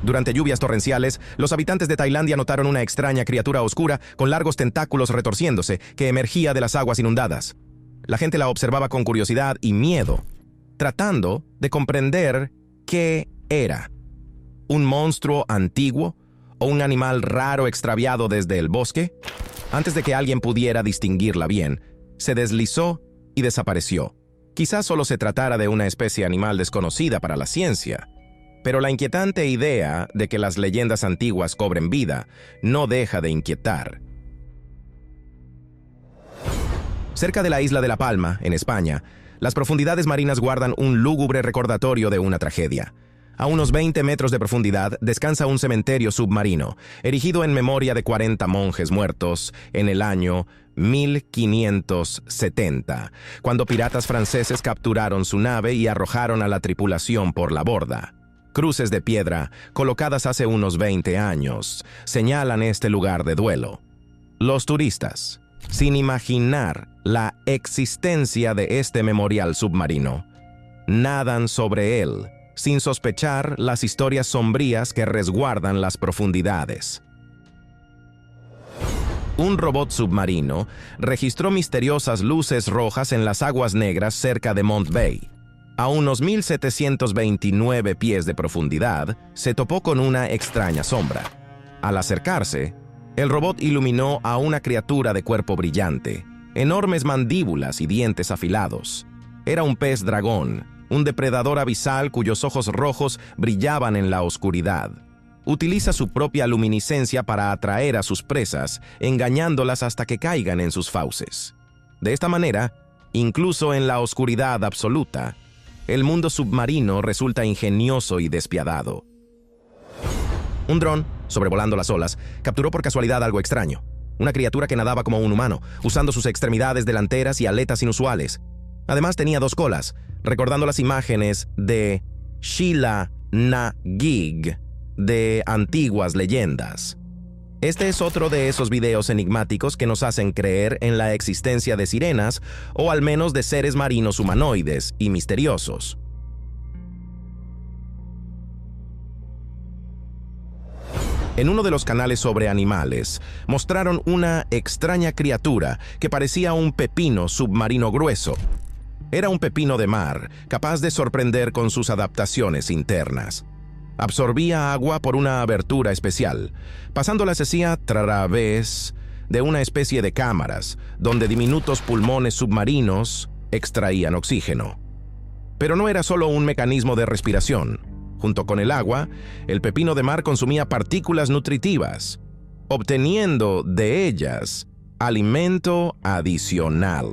Speaker 1: Durante lluvias torrenciales, los habitantes de Tailandia notaron una extraña criatura oscura con largos tentáculos retorciéndose que emergía de las aguas inundadas. La gente la observaba con curiosidad y miedo, tratando de comprender qué era. ¿Un monstruo antiguo o un animal raro extraviado desde el bosque? Antes de que alguien pudiera distinguirla bien, se deslizó y desapareció. Quizás solo se tratara de una especie animal desconocida para la ciencia, pero la inquietante idea de que las leyendas antiguas cobren vida no deja de inquietar. Cerca de la isla de La Palma, en España, las profundidades marinas guardan un lúgubre recordatorio de una tragedia. A unos 20 metros de profundidad descansa un cementerio submarino, erigido en memoria de 40 monjes muertos en el año 1570, cuando piratas franceses capturaron su nave y arrojaron a la tripulación por la borda. Cruces de piedra, colocadas hace unos 20 años, señalan este lugar de duelo. Los turistas, sin imaginar la existencia de este memorial submarino, nadan sobre él, sin sospechar las historias sombrías que resguardan las profundidades. Un robot submarino registró misteriosas luces rojas en las aguas negras cerca de Mont Bay. A unos 1.729 pies de profundidad, se topó con una extraña sombra. Al acercarse, el robot iluminó a una criatura de cuerpo brillante, enormes mandíbulas y dientes afilados. Era un pez dragón, un depredador abisal cuyos ojos rojos brillaban en la oscuridad. Utiliza su propia luminiscencia para atraer a sus presas, engañándolas hasta que caigan en sus fauces. De esta manera, incluso en la oscuridad absoluta, el mundo submarino resulta ingenioso y despiadado. Un dron, sobrevolando las olas, capturó por casualidad algo extraño. Una criatura que nadaba como un humano, usando sus extremidades delanteras y aletas inusuales. Además tenía 2 colas, recordando las imágenes de Sheela na gig de antiguas leyendas. Este es otro de esos videos enigmáticos que nos hacen creer en la existencia de sirenas o al menos de seres marinos humanoides y misteriosos. En uno de los canales sobre animales, mostraron una extraña criatura que parecía un pepino submarino grueso. Era un pepino de mar, capaz de sorprender con sus adaptaciones internas. Absorbía agua por una abertura especial, pasándolas así a través de una especie de cámaras, donde diminutos pulmones submarinos extraían oxígeno. Pero no era solo un mecanismo de respiración. Junto con el agua, el pepino de mar consumía partículas nutritivas, obteniendo de ellas alimento adicional.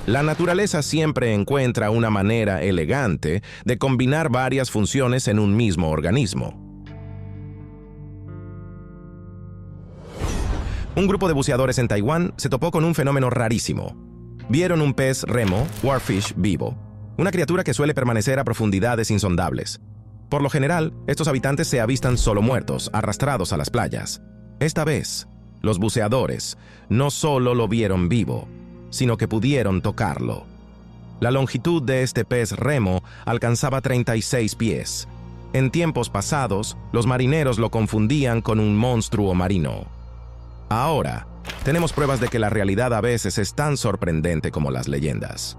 Speaker 1: La naturaleza siempre encuentra una manera elegante de combinar varias funciones en un mismo organismo. Un grupo de buceadores en Taiwán se topó con un fenómeno rarísimo. Vieron un pez remo, wharfish, vivo, una criatura que suele permanecer a profundidades insondables. Por lo general, estos habitantes se avistan solo muertos, arrastrados a las playas. Esta vez, los buceadores no solo lo vieron vivo, sino que pudieron tocarlo. La longitud de este pez remo alcanzaba 36 pies. En tiempos pasados, los marineros lo confundían con un monstruo marino. Ahora, tenemos pruebas de que la realidad a veces es tan sorprendente como las leyendas.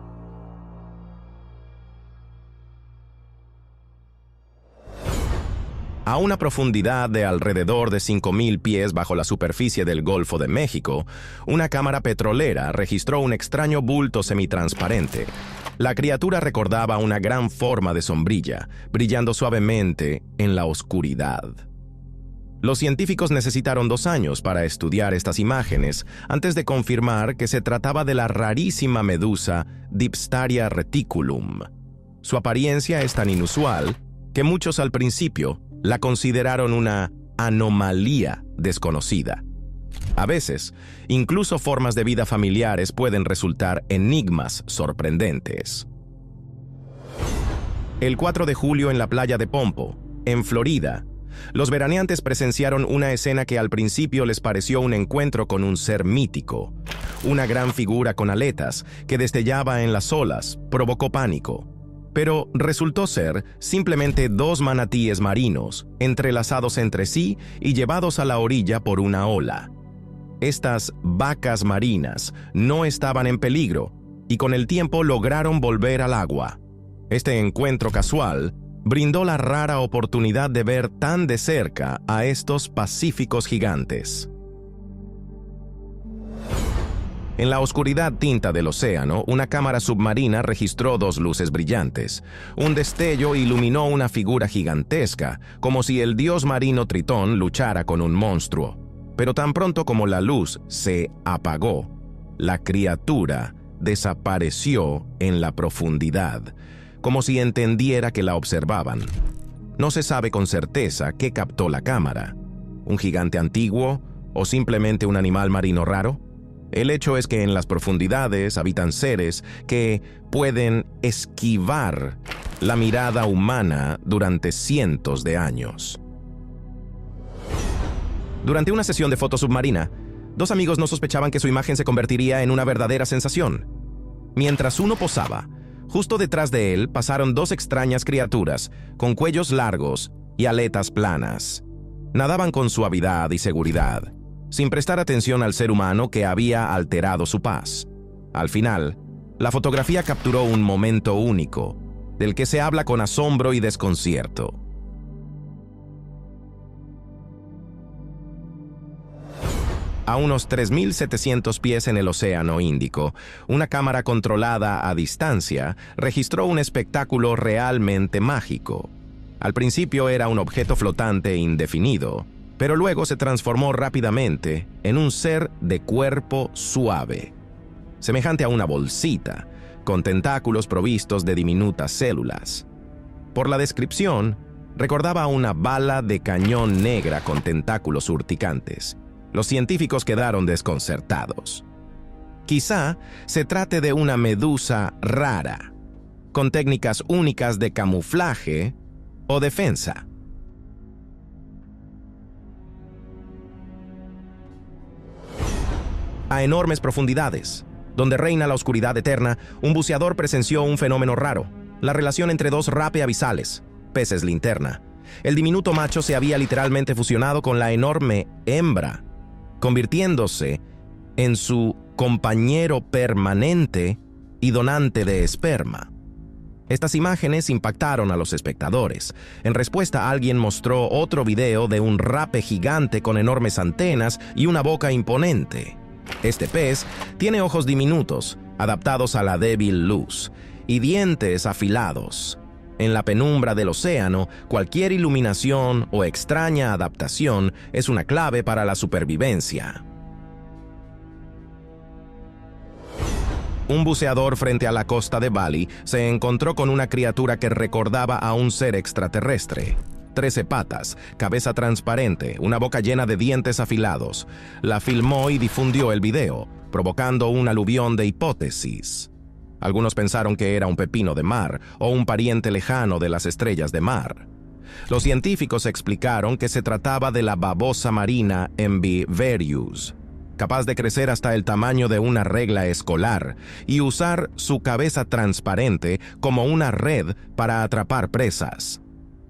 Speaker 1: A una profundidad de alrededor de 5.000 pies bajo la superficie del Golfo de México, una cámara petrolera registró un extraño bulto semitransparente. La criatura recordaba una gran forma de sombrilla, brillando suavemente en la oscuridad. Los científicos necesitaron 2 años para estudiar estas imágenes antes de confirmar que se trataba de la rarísima medusa Dipstaria reticulum. Su apariencia es tan inusual que muchos al principio la consideraron una anomalía desconocida. A veces, incluso formas de vida familiares pueden resultar enigmas sorprendentes. El 4 de julio en la playa de Pompo, en Florida, los veraneantes presenciaron una escena que al principio les pareció un encuentro con un ser mítico. Una gran figura con aletas que destellaba en las olas provocó pánico. Pero resultó ser simplemente dos manatíes marinos, entrelazados entre sí y llevados a la orilla por una ola. Estas vacas marinas no estaban en peligro y con el tiempo lograron volver al agua. Este encuentro casual brindó la rara oportunidad de ver tan de cerca a estos pacíficos gigantes. En la oscuridad tinta del océano, una cámara submarina registró dos luces brillantes. Un destello iluminó una figura gigantesca, como si el dios marino Tritón luchara con un monstruo. Pero tan pronto como la luz se apagó, la criatura desapareció en la profundidad, como si entendiera que la observaban. No se sabe con certeza qué captó la cámara. ¿Un gigante antiguo o simplemente un animal marino raro? El hecho es que en las profundidades habitan seres que pueden esquivar la mirada humana durante cientos de años. Durante una sesión de foto submarina, dos amigos no sospechaban que su imagen se convertiría en una verdadera sensación. Mientras uno posaba, justo detrás de él pasaron dos extrañas criaturas con cuellos largos y aletas planas. Nadaban con suavidad y seguridad, sin prestar atención al ser humano que había alterado su paz. Al final, la fotografía capturó un momento único, del que se habla con asombro y desconcierto. A unos 3.700 pies en el Océano Índico, una cámara controlada a distancia registró un espectáculo realmente mágico. Al principio era un objeto flotante indefinido, pero luego se transformó rápidamente en un ser de cuerpo suave, semejante a una bolsita, con tentáculos provistos de diminutas células. Por la descripción, recordaba a una bala de cañón negra con tentáculos urticantes. Los científicos quedaron desconcertados. Quizá se trate de una medusa rara, con técnicas únicas de camuflaje o defensa. A enormes profundidades, donde reina la oscuridad eterna, un buceador presenció un fenómeno raro: la relación entre dos rape abisales, peces linterna. El diminuto macho se había literalmente fusionado con la enorme hembra, convirtiéndose en su compañero permanente y donante de esperma. Estas imágenes impactaron a los espectadores. En respuesta, alguien mostró otro video de un rape gigante con enormes antenas y una boca imponente. Este pez tiene ojos diminutos, adaptados a la débil luz, y dientes afilados. En la penumbra del océano, cualquier iluminación o extraña adaptación es una clave para la supervivencia. Un buceador frente a la costa de Bali se encontró con una criatura que recordaba a un ser extraterrestre. 13 patas, cabeza transparente, una boca llena de dientes afilados. La filmó y difundió el video, provocando un aluvión de hipótesis. Algunos pensaron que era un pepino de mar o un pariente lejano de las estrellas de mar. Los científicos explicaron que se trataba de la babosa marina Enviverius, capaz de crecer hasta el tamaño de una regla escolar y usar su cabeza transparente como una red para atrapar presas.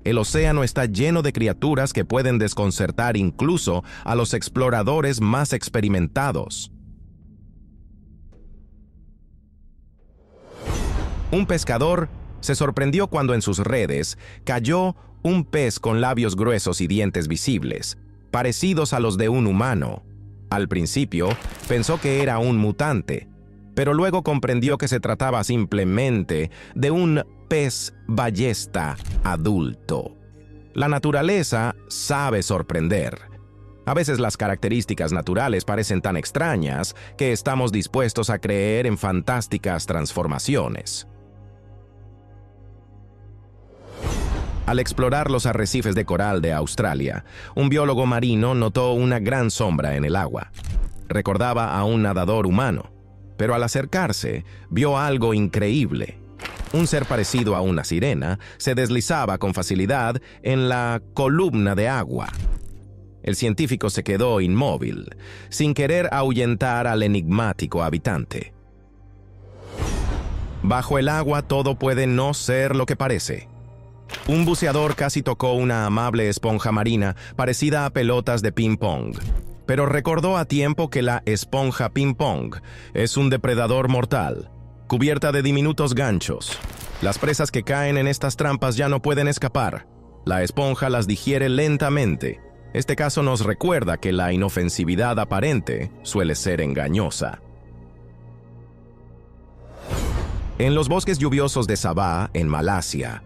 Speaker 1: El océano está lleno de criaturas que pueden desconcertar incluso a los exploradores más experimentados. Un pescador se sorprendió cuando en sus redes cayó un pez con labios gruesos y dientes visibles, parecidos a los de un humano. Al principio, pensó que era un mutante, pero luego comprendió que se trataba simplemente de un pez ballesta adulto. La naturaleza sabe sorprender. A veces las características naturales parecen tan extrañas que estamos dispuestos a creer en fantásticas transformaciones. Al explorar los arrecifes de coral de Australia, un biólogo marino notó una gran sombra en el agua. Recordaba a un nadador humano, pero al acercarse, vio algo increíble. Un ser parecido a una sirena se deslizaba con facilidad en la columna de agua. El científico se quedó inmóvil, sin querer ahuyentar al enigmático habitante. Bajo el agua todo puede no ser lo que parece. Un buceador casi tocó una amable esponja marina parecida a pelotas de ping-pong, pero recordó a tiempo que la esponja ping-pong es un depredador mortal, cubierta de diminutos ganchos. Las presas que caen en estas trampas ya no pueden escapar. La esponja las digiere lentamente. Este caso nos recuerda que la inofensividad aparente suele ser engañosa. En los bosques lluviosos de Sabah, en Malasia,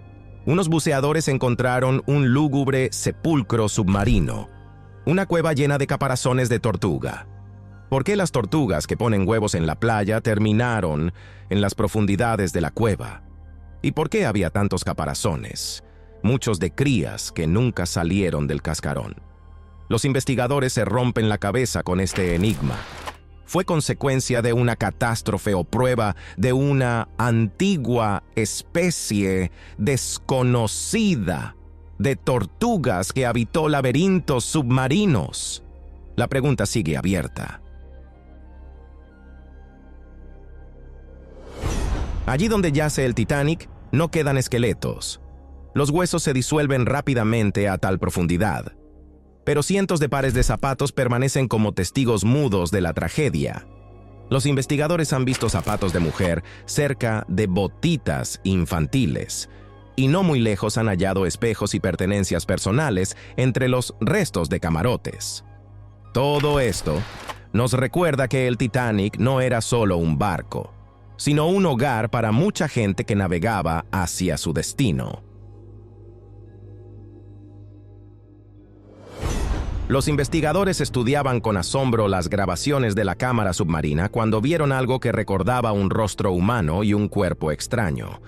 Speaker 1: unos buceadores encontraron un lúgubre sepulcro submarino, una cueva llena de caparazones de tortuga. ¿Por qué las tortugas que ponen huevos en la playa terminaron en las profundidades de la cueva? ¿Y por qué había tantos caparazones, muchos de crías que nunca salieron del cascarón? Los investigadores se rompen la cabeza con este enigma. ¿Fue consecuencia de una catástrofe o prueba de una antigua especie desconocida de tortugas que habitó laberintos submarinos? La pregunta sigue abierta. Allí donde yace el Titanic, no quedan esqueletos. Los huesos se disuelven rápidamente a tal profundidad. Pero cientos de pares de zapatos permanecen como testigos mudos de la tragedia. Los investigadores han visto zapatos de mujer cerca de botitas infantiles, y no muy lejos han hallado espejos y pertenencias personales entre los restos de camarotes. Todo esto nos recuerda que el Titanic no era solo un barco, sino un hogar para mucha gente que navegaba hacia su destino. Los investigadores estudiaban con asombro las grabaciones de la cámara submarina cuando vieron algo que recordaba un rostro humano y un cuerpo extraño.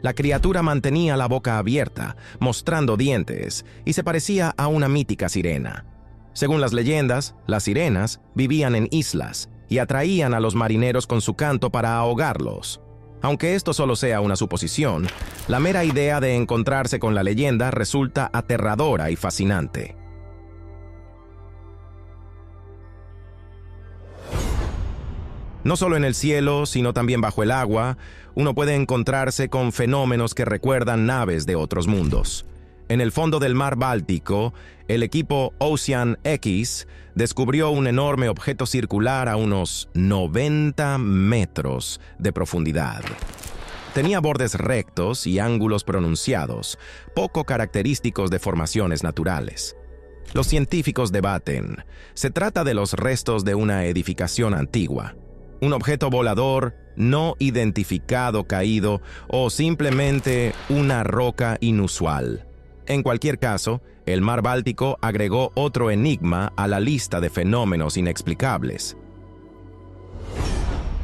Speaker 1: La criatura mantenía la boca abierta, mostrando dientes, y se parecía a una mítica sirena. Según las leyendas, las sirenas vivían en islas y atraían a los marineros con su canto para ahogarlos. Aunque esto solo sea una suposición, la mera idea de encontrarse con la leyenda resulta aterradora y fascinante. No solo en el cielo, sino también bajo el agua, uno puede encontrarse con fenómenos que recuerdan naves de otros mundos. En el fondo del mar Báltico, el equipo Ocean X descubrió un enorme objeto circular a unos 90 metros de profundidad. Tenía bordes rectos y ángulos pronunciados, poco característicos de formaciones naturales. Los científicos debaten. ¿Se trata de los restos de una edificación antigua, un objeto volador no identificado caído o simplemente una roca inusual? En cualquier caso, el mar Báltico agregó otro enigma a la lista de fenómenos inexplicables.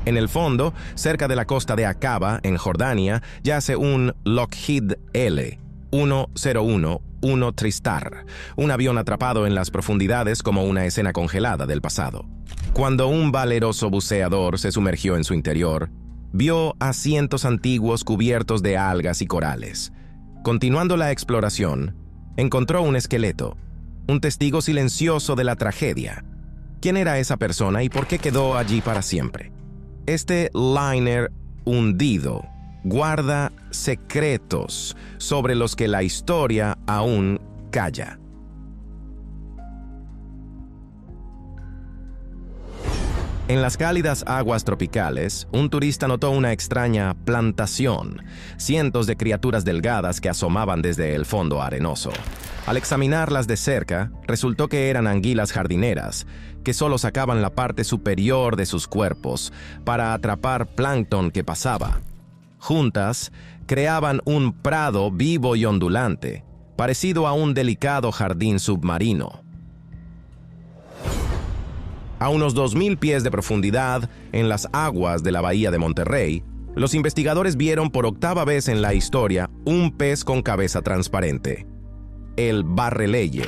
Speaker 1: En el fondo, cerca de la costa de Aqaba, en Jordania, yace un Lockheed L-1011 Tristar, un avión atrapado en las profundidades como una escena congelada del pasado. Cuando un valeroso buceador se sumergió en su interior, vio asientos antiguos cubiertos de algas y corales. Continuando la exploración, encontró un esqueleto, un testigo silencioso de la tragedia. ¿Quién era esa persona y por qué quedó allí para siempre? Este liner hundido guarda secretos sobre los que la historia aún calla. En las cálidas aguas tropicales, un turista notó una extraña plantación, cientos de criaturas delgadas que asomaban desde el fondo arenoso. Al examinarlas de cerca, resultó que eran anguilas jardineras, que solo sacaban la parte superior de sus cuerpos para atrapar plancton que pasaba. Juntas, creaban un prado vivo y ondulante, parecido a un delicado jardín submarino. A unos 2.000 pies de profundidad, en las aguas de la bahía de Monterrey, los investigadores vieron por octava vez en la historia un pez con cabeza transparente, el barreleye.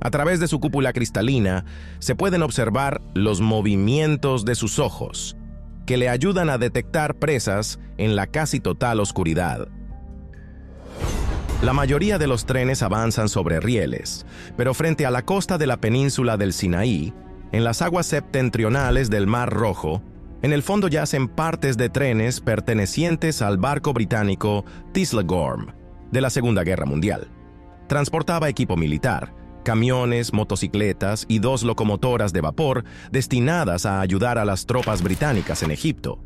Speaker 1: A través de su cúpula cristalina, se pueden observar los movimientos de sus ojos, que le ayudan a detectar presas en la casi total oscuridad. La mayoría de los trenes avanzan sobre rieles, pero frente a la costa de la península del Sinaí, en las aguas septentrionales del Mar Rojo, En el fondo yacen partes de trenes pertenecientes al barco británico Thistle-Gorm de la Segunda Guerra Mundial. Transportaba equipo militar, camiones, motocicletas y 2 locomotoras de vapor destinadas a ayudar a las tropas británicas en Egipto.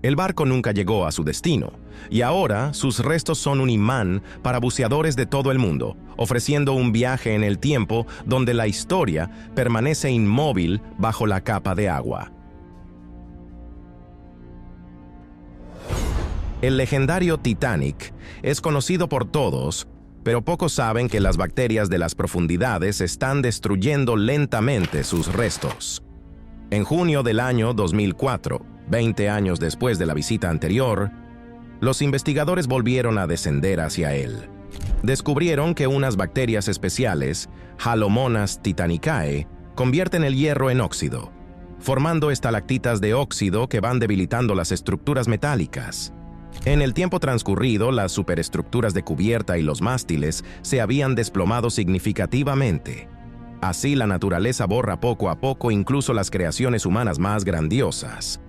Speaker 1: El barco nunca llegó a su destino, y ahora sus restos son un imán para buceadores de todo el mundo, ofreciendo un viaje en el tiempo donde la historia permanece inmóvil bajo la capa de agua. El legendario Titanic es conocido por todos, pero pocos saben que las bacterias de las profundidades están destruyendo lentamente sus restos. En junio del año 2004, 20 años después de la visita anterior, los investigadores volvieron a descender hacia él. Descubrieron que unas bacterias especiales, Halomonas titanicae, convierten el hierro en óxido, formando estalactitas de óxido que van debilitando las estructuras metálicas. En el tiempo transcurrido, las superestructuras de cubierta y los mástiles se habían desplomado significativamente. Así, la naturaleza borra poco a poco incluso las creaciones humanas más grandiosas.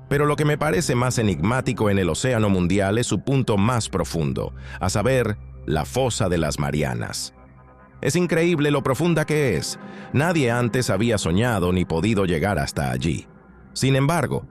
Speaker 1: Pero lo que me parece más enigmático en el océano mundial es su punto más profundo, a saber, la fosa de las Marianas. Es increíble lo profunda que es. Nadie antes había soñado ni podido llegar hasta allí. Sin embargo,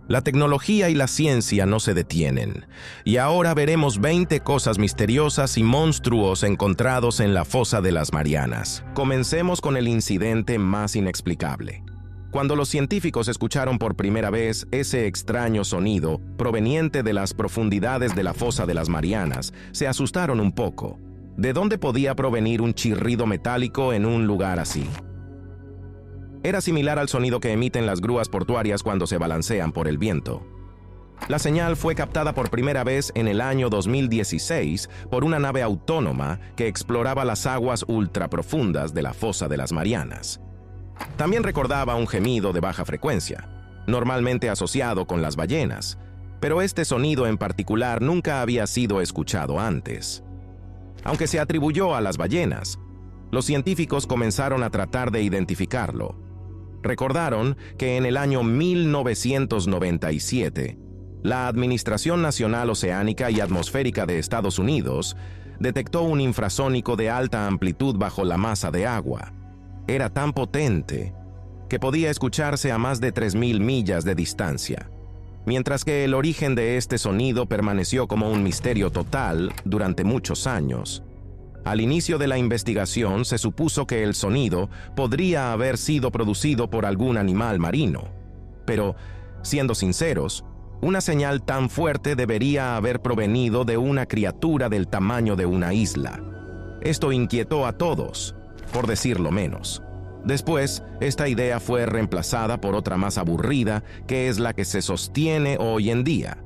Speaker 1: la tecnología y la ciencia no se detienen, y ahora veremos 20 cosas misteriosas y monstruos encontrados en la fosa de las Marianas. Comencemos con el incidente más inexplicable. Cuando los científicos escucharon por primera vez ese extraño sonido proveniente de las profundidades de la fosa de las Marianas, se asustaron un poco. ¿De dónde podía provenir un chirrido metálico en un lugar así? Era similar al sonido que emiten las grúas portuarias cuando se balancean por el viento. La señal fue captada por primera vez en el año 2016 por una nave autónoma que exploraba las aguas ultraprofundas de la fosa de las Marianas. También recordaba un gemido de baja frecuencia, normalmente asociado con las ballenas, pero este sonido en particular nunca había sido escuchado antes. Aunque se atribuyó a las ballenas, los científicos comenzaron a tratar de identificarlo. Recordaron que en el año 1997, la Administración Nacional Oceánica y Atmosférica de Estados Unidos detectó un infrasónico de alta amplitud bajo la masa de agua. Era tan potente que podía escucharse a más de 3.000 millas de distancia, mientras que el origen de este sonido permaneció como un misterio total durante muchos años. Al inicio de la investigación se supuso que el sonido podría haber sido producido por algún animal marino. Pero, siendo sinceros, una señal tan fuerte debería haber provenido de una criatura del tamaño de una isla. Esto inquietó a todos, por decirlo menos. Después, esta idea fue reemplazada por otra más aburrida, que es la que se sostiene hoy en día,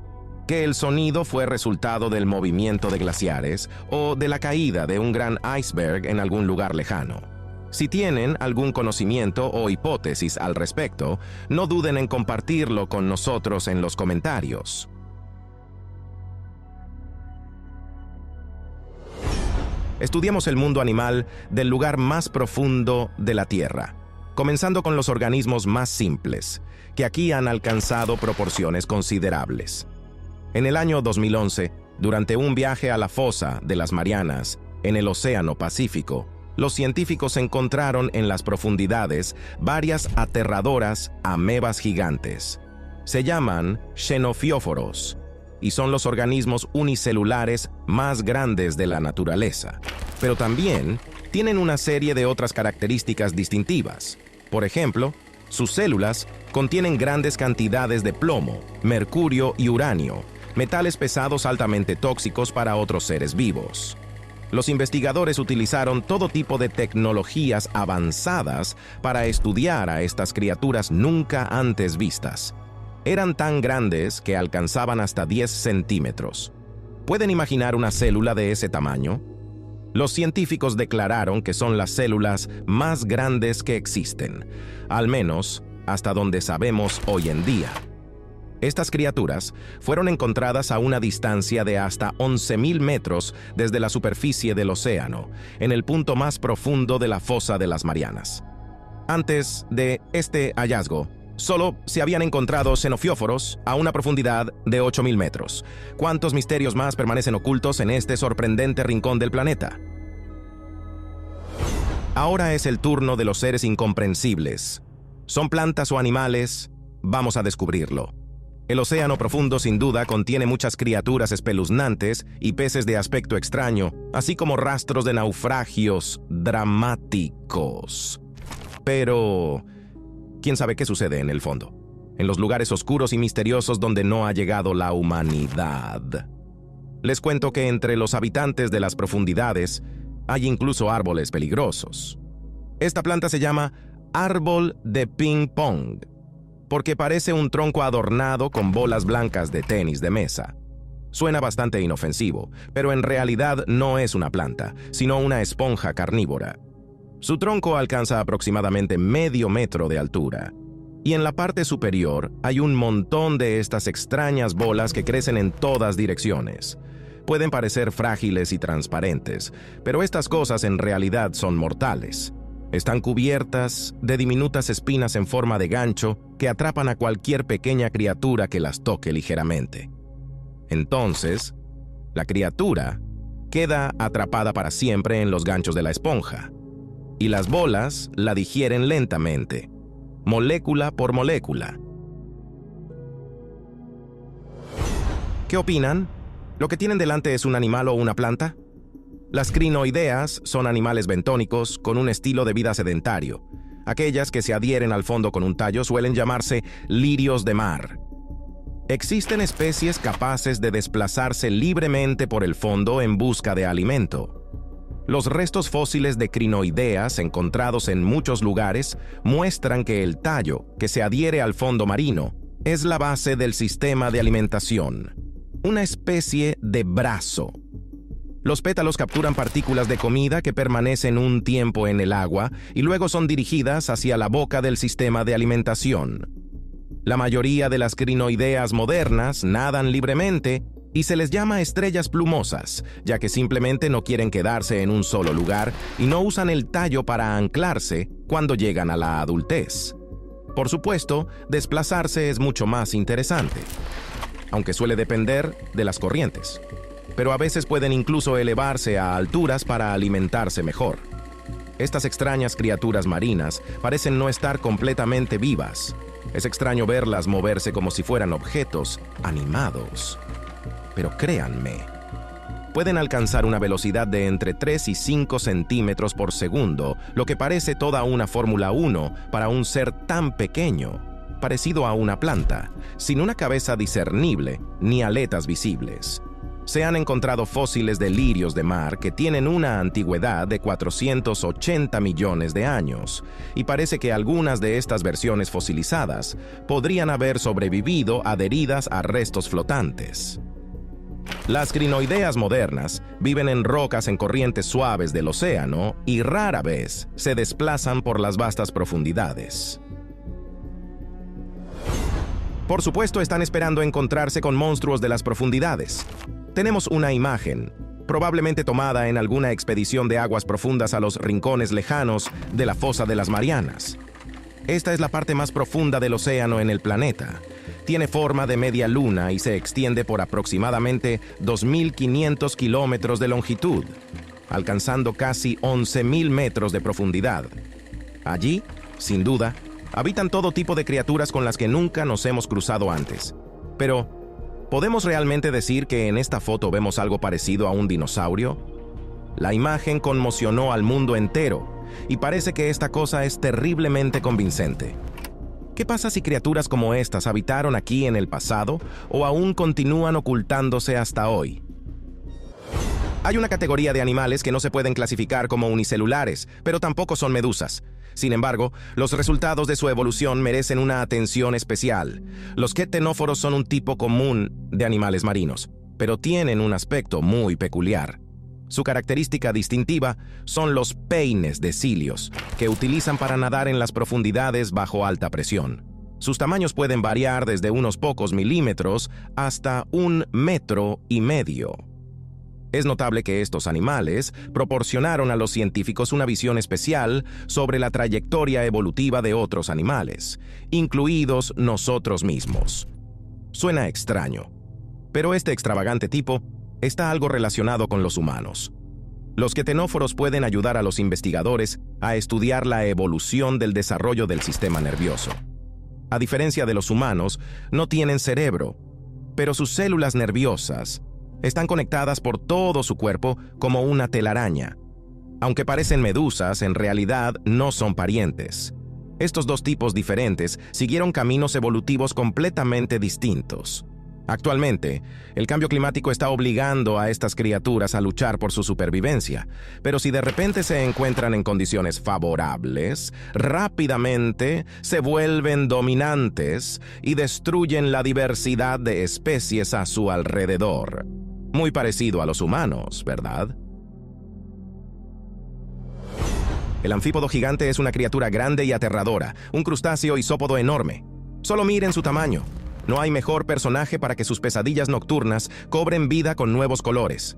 Speaker 1: que el sonido fue resultado del movimiento de glaciares o de la caída de un gran iceberg en algún lugar lejano. Si tienen algún conocimiento o hipótesis al respecto, no duden en compartirlo con nosotros en los comentarios. Estudiemos el mundo animal del lugar más profundo de la Tierra, comenzando con los organismos más simples, que aquí han alcanzado proporciones considerables. En el año 2011, durante un viaje a la fosa de las Marianas, en el Océano Pacífico, los científicos encontraron en las profundidades varias aterradoras amebas gigantes. Se llaman xenofióforos y son los organismos unicelulares más grandes de la naturaleza. Pero también tienen una serie de otras características distintivas. Por ejemplo, sus células contienen grandes cantidades de plomo, mercurio y uranio, metales pesados altamente tóxicos para otros seres vivos. Los investigadores utilizaron todo tipo de tecnologías avanzadas para estudiar a estas criaturas nunca antes vistas. Eran tan grandes que alcanzaban hasta 10 centímetros. ¿Pueden imaginar una célula de ese tamaño? Los científicos declararon que son las células más grandes que existen, al menos hasta donde sabemos hoy en día. Estas criaturas fueron encontradas a una distancia de hasta 11.000 metros desde la superficie del océano, en el punto más profundo de la fosa de las Marianas. Antes de este hallazgo, Solo se habían encontrado xenofióforos a una profundidad de 8.000 metros. ¿Cuántos misterios más permanecen ocultos en este sorprendente rincón del planeta? Ahora es el turno de los seres incomprensibles. ¿Son plantas o animales? Vamos a descubrirlo. El océano profundo sin duda contiene muchas criaturas espeluznantes y peces de aspecto extraño, así como rastros de naufragios dramáticos. Pero ¿quién sabe qué sucede en el fondo? En los lugares oscuros y misteriosos donde no ha llegado la humanidad. Les cuento que entre los habitantes de las profundidades hay incluso árboles peligrosos. Esta planta se llama árbol de ping pong, porque parece un tronco adornado con bolas blancas de tenis de mesa. Suena bastante inofensivo, pero en realidad no es una planta, sino una esponja carnívora. Su tronco alcanza aproximadamente medio metro de altura, y en la parte superior hay un montón de estas extrañas bolas que crecen en todas direcciones. Pueden parecer frágiles y transparentes, pero estas cosas en realidad son mortales. Están cubiertas de diminutas espinas en forma de gancho que atrapan a cualquier pequeña criatura que las toque ligeramente. Entonces, la criatura queda atrapada para siempre en los ganchos de la esponja, y las bolas la digieren lentamente, molécula por molécula. ¿Qué opinan? ¿Lo que tienen delante es un animal o una planta? Las crinoideas son animales bentónicos con un estilo de vida sedentario. Aquellas que se adhieren al fondo con un tallo suelen llamarse lirios de mar. Existen especies capaces de desplazarse libremente por el fondo en busca de alimento. Los restos fósiles de crinoideas encontrados en muchos lugares muestran que el tallo, que se adhiere al fondo marino, es la base del sistema de alimentación, una especie de brazo. Los pétalos capturan partículas de comida que permanecen un tiempo en el agua y luego son dirigidas hacia la boca del sistema de alimentación. La mayoría de las crinoideas modernas nadan libremente y se les llama estrellas plumosas, ya que simplemente no quieren quedarse en un solo lugar y no usan el tallo para anclarse cuando llegan a la adultez. Por supuesto, desplazarse es mucho más interesante, aunque suele depender de las corrientes. Pero a veces pueden incluso elevarse a alturas para alimentarse mejor. Estas extrañas criaturas marinas parecen no estar completamente vivas. Es extraño verlas moverse como si fueran objetos animados. Pero créanme, pueden alcanzar una velocidad de entre 3 y 5 centímetros por segundo, lo que parece toda una Fórmula 1 para un ser tan pequeño, parecido a una planta, sin una cabeza discernible ni aletas visibles. Se han encontrado fósiles de lirios de mar que tienen una antigüedad de 480 millones de años, y parece que algunas de estas versiones fosilizadas podrían haber sobrevivido adheridas a restos flotantes. Las crinoideas modernas viven en rocas en corrientes suaves del océano y rara vez se desplazan por las vastas profundidades. Por supuesto, están esperando encontrarse con monstruos de las profundidades. Tenemos una imagen, probablemente tomada en alguna expedición de aguas profundas a los rincones lejanos de la fosa de las Marianas. Esta es la parte más profunda del océano en el planeta. Tiene forma de media luna y se extiende por aproximadamente 2.500 kilómetros de longitud, alcanzando casi 11.000 metros de profundidad. Allí, sin duda, habitan todo tipo de criaturas con las que nunca nos hemos cruzado antes. Pero, ¿podemos realmente decir que en esta foto vemos algo parecido a un dinosaurio? La imagen conmocionó al mundo entero, y parece que esta cosa es terriblemente convincente. ¿Qué pasa si criaturas como estas habitaron aquí en el pasado o aún continúan ocultándose hasta hoy? Hay una categoría de animales que no se pueden clasificar como unicelulares, pero tampoco son medusas. Sin embargo, los resultados de su evolución merecen una atención especial. Los ctenóforos son un tipo común de animales marinos, pero tienen un aspecto muy peculiar. Su característica distintiva son los peines de cilios, que utilizan para nadar en las profundidades bajo alta presión. Sus tamaños pueden variar desde unos pocos milímetros hasta 1,5 metros. Es notable que estos animales proporcionaron a los científicos una visión especial sobre la trayectoria evolutiva de otros animales, incluidos nosotros mismos. Suena extraño, pero este extravagante tipo está algo relacionado con los humanos. Los quetenóforos pueden ayudar a los investigadores a estudiar la evolución del desarrollo del sistema nervioso. A diferencia de los humanos, no tienen cerebro, pero sus células nerviosas están conectadas por todo su cuerpo como una telaraña. Aunque parecen medusas, en realidad no son parientes. Estos dos tipos diferentes siguieron caminos evolutivos completamente distintos. Actualmente, el cambio climático está obligando a estas criaturas a luchar por su supervivencia, pero si de repente se encuentran en condiciones favorables, rápidamente se vuelven dominantes y destruyen la diversidad de especies a su alrededor. Muy parecido a los humanos, ¿verdad? El anfípodo gigante es una criatura grande y aterradora, un crustáceo isópodo enorme. Solo miren su tamaño. No hay mejor personaje para que sus pesadillas nocturnas cobren vida con nuevos colores.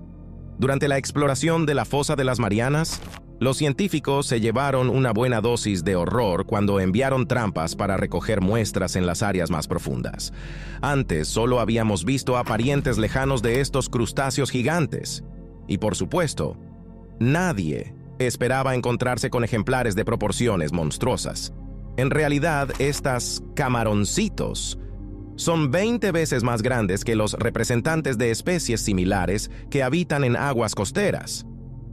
Speaker 1: Durante la exploración de la fosa de las Marianas, los científicos se llevaron una buena dosis de horror cuando enviaron trampas para recoger muestras en las áreas más profundas. Antes solo habíamos visto a parientes lejanos de estos crustáceos gigantes. Y por supuesto, nadie esperaba encontrarse con ejemplares de proporciones monstruosas. En realidad, estas camaroncitos son 20 veces más grandes que los representantes de especies similares que habitan en aguas costeras.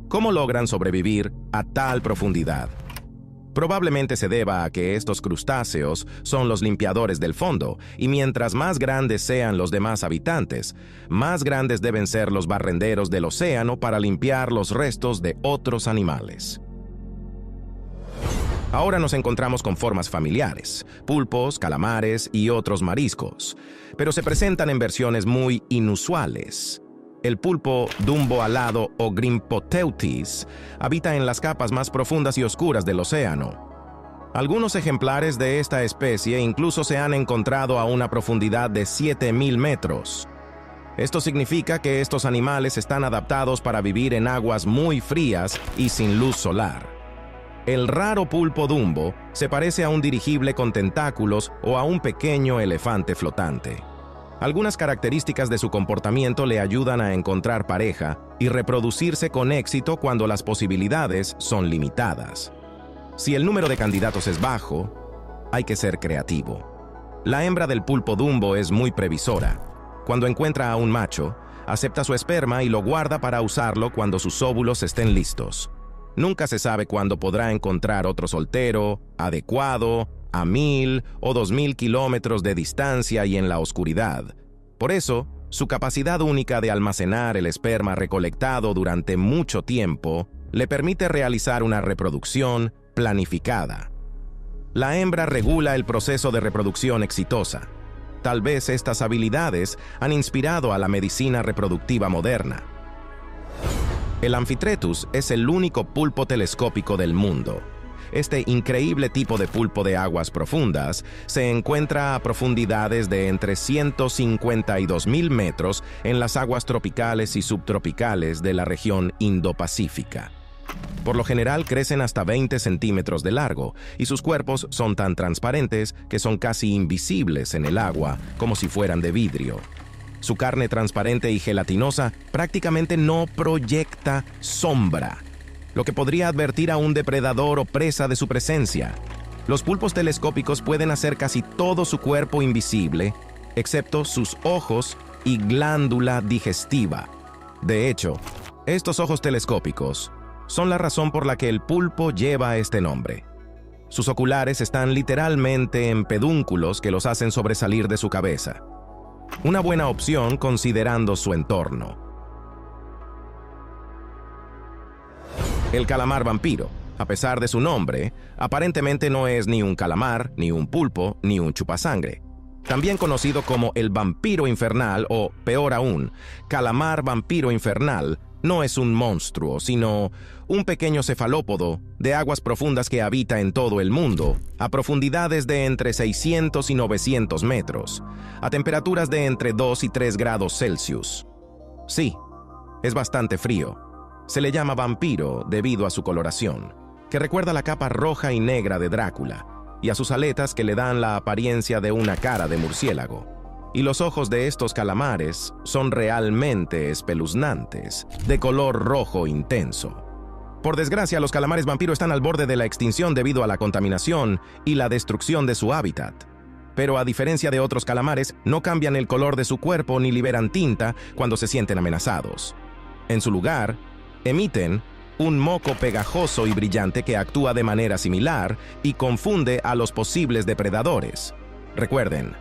Speaker 1: ¿Cómo logran sobrevivir a tal profundidad? Probablemente se deba a que estos crustáceos son los limpiadores del fondo, y mientras más grandes sean los demás habitantes, más grandes deben ser los barrenderos del océano para limpiar los restos de otros animales. Ahora nos encontramos con formas familiares, pulpos, calamares y otros mariscos, pero se presentan en versiones muy inusuales. El pulpo dumbo alado o Grimpoteuthis habita en las capas más profundas y oscuras del océano. Algunos ejemplares de esta especie incluso se han encontrado a una profundidad de 7.000 metros. Esto significa que estos animales están adaptados para vivir en aguas muy frías y sin luz solar. El raro pulpo dumbo se parece a un dirigible con tentáculos o a un pequeño elefante flotante. Algunas características de su comportamiento le ayudan a encontrar pareja y reproducirse con éxito cuando las posibilidades son limitadas. Si el número de candidatos es bajo, hay que ser creativo. La hembra del pulpo dumbo es muy previsora. Cuando encuentra a un macho, acepta su esperma y lo guarda para usarlo cuando sus óvulos estén listos. Nunca se sabe cuándo podrá encontrar otro soltero, adecuado, a 1.000 o 2.000 kilómetros de distancia y en la oscuridad. Por eso, su capacidad única de almacenar el esperma recolectado durante mucho tiempo le permite realizar una reproducción planificada. La hembra regula el proceso de reproducción exitosa. Tal vez estas habilidades han inspirado a la medicina reproductiva moderna. El Amphitretus es el único pulpo telescópico del mundo. Este increíble tipo de pulpo de aguas profundas se encuentra a profundidades de entre 152.000 metros en las aguas tropicales y subtropicales de la región Indo-Pacífica. Por lo general crecen hasta 20 centímetros de largo y sus cuerpos son tan transparentes que son casi invisibles en el agua, como si fueran de vidrio. Su carne transparente y gelatinosa prácticamente no proyecta sombra, lo que podría advertir a un depredador o presa de su presencia. Los pulpos telescópicos pueden hacer casi todo su cuerpo invisible, excepto sus ojos y glándula digestiva. De hecho, estos ojos telescópicos son la razón por la que el pulpo lleva este nombre. Sus oculares están literalmente en pedúnculos que los hacen sobresalir de su cabeza. Una buena opción considerando su entorno. El calamar vampiro, a pesar de su nombre, aparentemente no es ni un calamar, ni un pulpo, ni un chupasangre. También conocido como el vampiro infernal o, peor aún, calamar vampiro infernal, no es un monstruo, sino un pequeño cefalópodo de aguas profundas que habita en todo el mundo, a profundidades de entre 600 y 900 metros, a temperaturas de entre 2 y 3 grados Celsius. Sí, Es bastante frío. Se le llama vampiro debido a su coloración, que recuerda la capa roja y negra de Drácula, y a sus aletas que le dan la apariencia de una cara de murciélago. Y los ojos de estos calamares son realmente espeluznantes, de color rojo intenso. Por desgracia, los calamares vampiro están al borde de la extinción debido a la contaminación y la destrucción de su hábitat. Pero a diferencia de otros calamares, no cambian el color de su cuerpo ni liberan tinta cuando se sienten amenazados. En su lugar, emiten un moco pegajoso y brillante que actúa de manera similar y confunde a los posibles depredadores. Recuerden,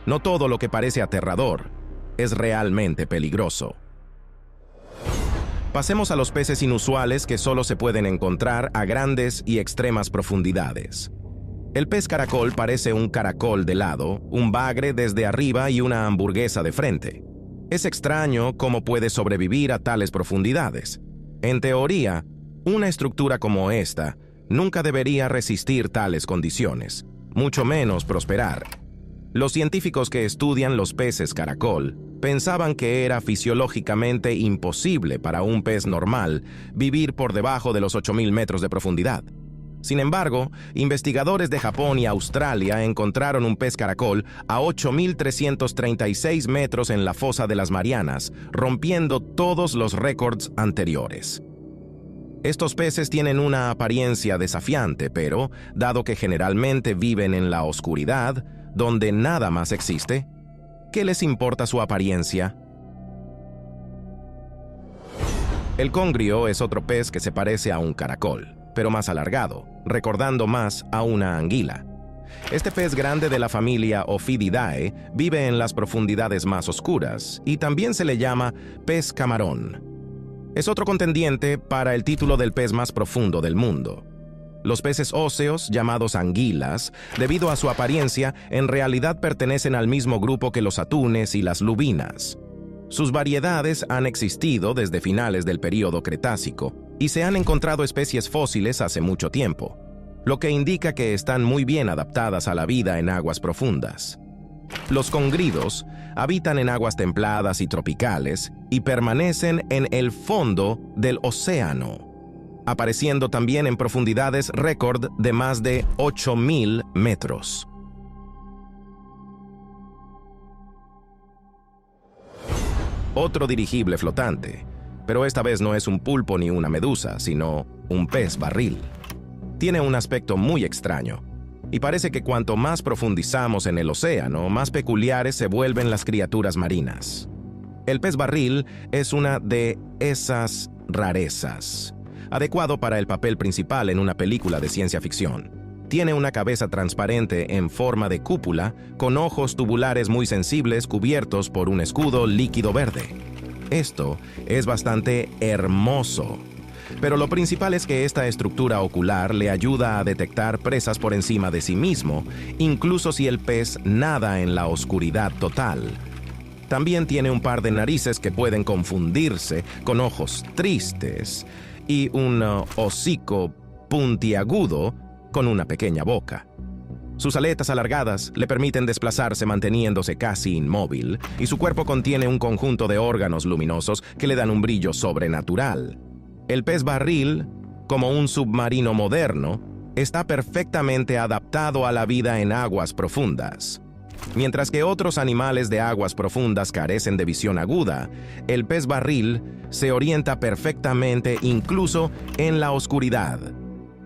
Speaker 1: no todo lo que parece aterrador es realmente peligroso. Pasemos a los peces inusuales que solo se pueden encontrar a grandes y extremas profundidades. El pez caracol parece un caracol de lado, un bagre desde arriba y una hamburguesa de frente. Es extraño cómo puede sobrevivir a tales profundidades. En teoría, una estructura como esta nunca debería resistir tales condiciones, mucho menos prosperar. Los científicos que estudian los peces caracol pensaban que era fisiológicamente imposible para un pez normal vivir por debajo de los 8.000 metros de profundidad. Sin embargo, investigadores de Japón y Australia encontraron un pez caracol a 8.336 metros en la fosa de las Marianas, rompiendo todos los récords anteriores. Estos peces tienen una apariencia desafiante, pero, dado que generalmente viven en la oscuridad, donde nada más existe, ¿qué les importa su apariencia? El congrio es otro pez que se parece a un caracol, pero más alargado, recordando más a una anguila. Este pez grande de la familia Ophididae vive en las profundidades más oscuras y también se le llama pez camarón. Es otro contendiente para el título del pez más profundo del mundo. Los peces óseos, llamados anguilas, debido a su apariencia, en realidad pertenecen al mismo grupo que los atunes y las lubinas. Sus variedades han existido desde finales del período Cretácico y se han encontrado especies fósiles hace mucho tiempo, lo que indica que están muy bien adaptadas a la vida en aguas profundas. Los congridos habitan en aguas templadas y tropicales y permanecen en el fondo del océano, apareciendo también en profundidades récord de más de 8.000 metros. Otro dirigible flotante, pero esta vez no es un pulpo ni una medusa, sino un pez barril. Tiene un aspecto muy extraño, y parece que cuanto más profundizamos en el océano, más peculiares se vuelven las criaturas marinas. El pez barril es una de esas rarezas, adecuado para el papel principal en una película de ciencia ficción. Tiene una cabeza transparente en forma de cúpula, con ojos tubulares muy sensibles cubiertos por un escudo líquido verde. Esto es bastante hermoso, pero lo principal es que esta estructura ocular le ayuda a detectar presas por encima de sí mismo, incluso si el pez nada en la oscuridad total. También tiene un par de narices que pueden confundirse con ojos tristes y un hocico puntiagudo con una pequeña boca. Sus aletas alargadas le permiten desplazarse manteniéndose casi inmóvil, y su cuerpo contiene un conjunto de órganos luminosos que le dan un brillo sobrenatural. El pez barril, como un submarino moderno, está perfectamente adaptado a la vida en aguas profundas. Mientras que otros animales de aguas profundas carecen de visión aguda, el pez barril se orienta perfectamente incluso en la oscuridad,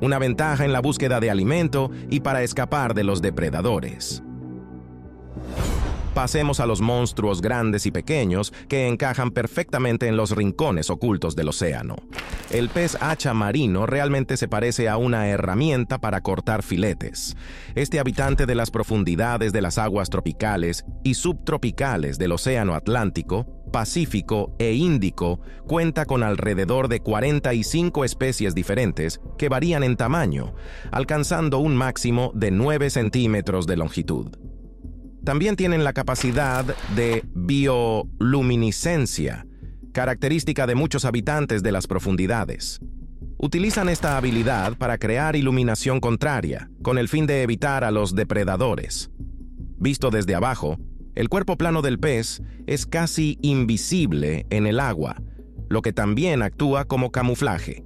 Speaker 1: una ventaja en la búsqueda de alimento y para escapar de los depredadores. Pasemos a los monstruos grandes y pequeños que encajan perfectamente en los rincones ocultos del océano. El pez hacha marino realmente se parece a una herramienta para cortar filetes. Este habitante de las profundidades de las aguas tropicales y subtropicales del océano Atlántico, Pacífico e Índico cuenta con alrededor de 45 especies diferentes que varían en tamaño, alcanzando un máximo de 9 centímetros de longitud. También tienen la capacidad de bioluminiscencia, característica de muchos habitantes de las profundidades. Utilizan esta habilidad para crear iluminación contraria, con el fin de evitar a los depredadores. Visto desde abajo, el cuerpo plano del pez es casi invisible en el agua, lo que también actúa como camuflaje.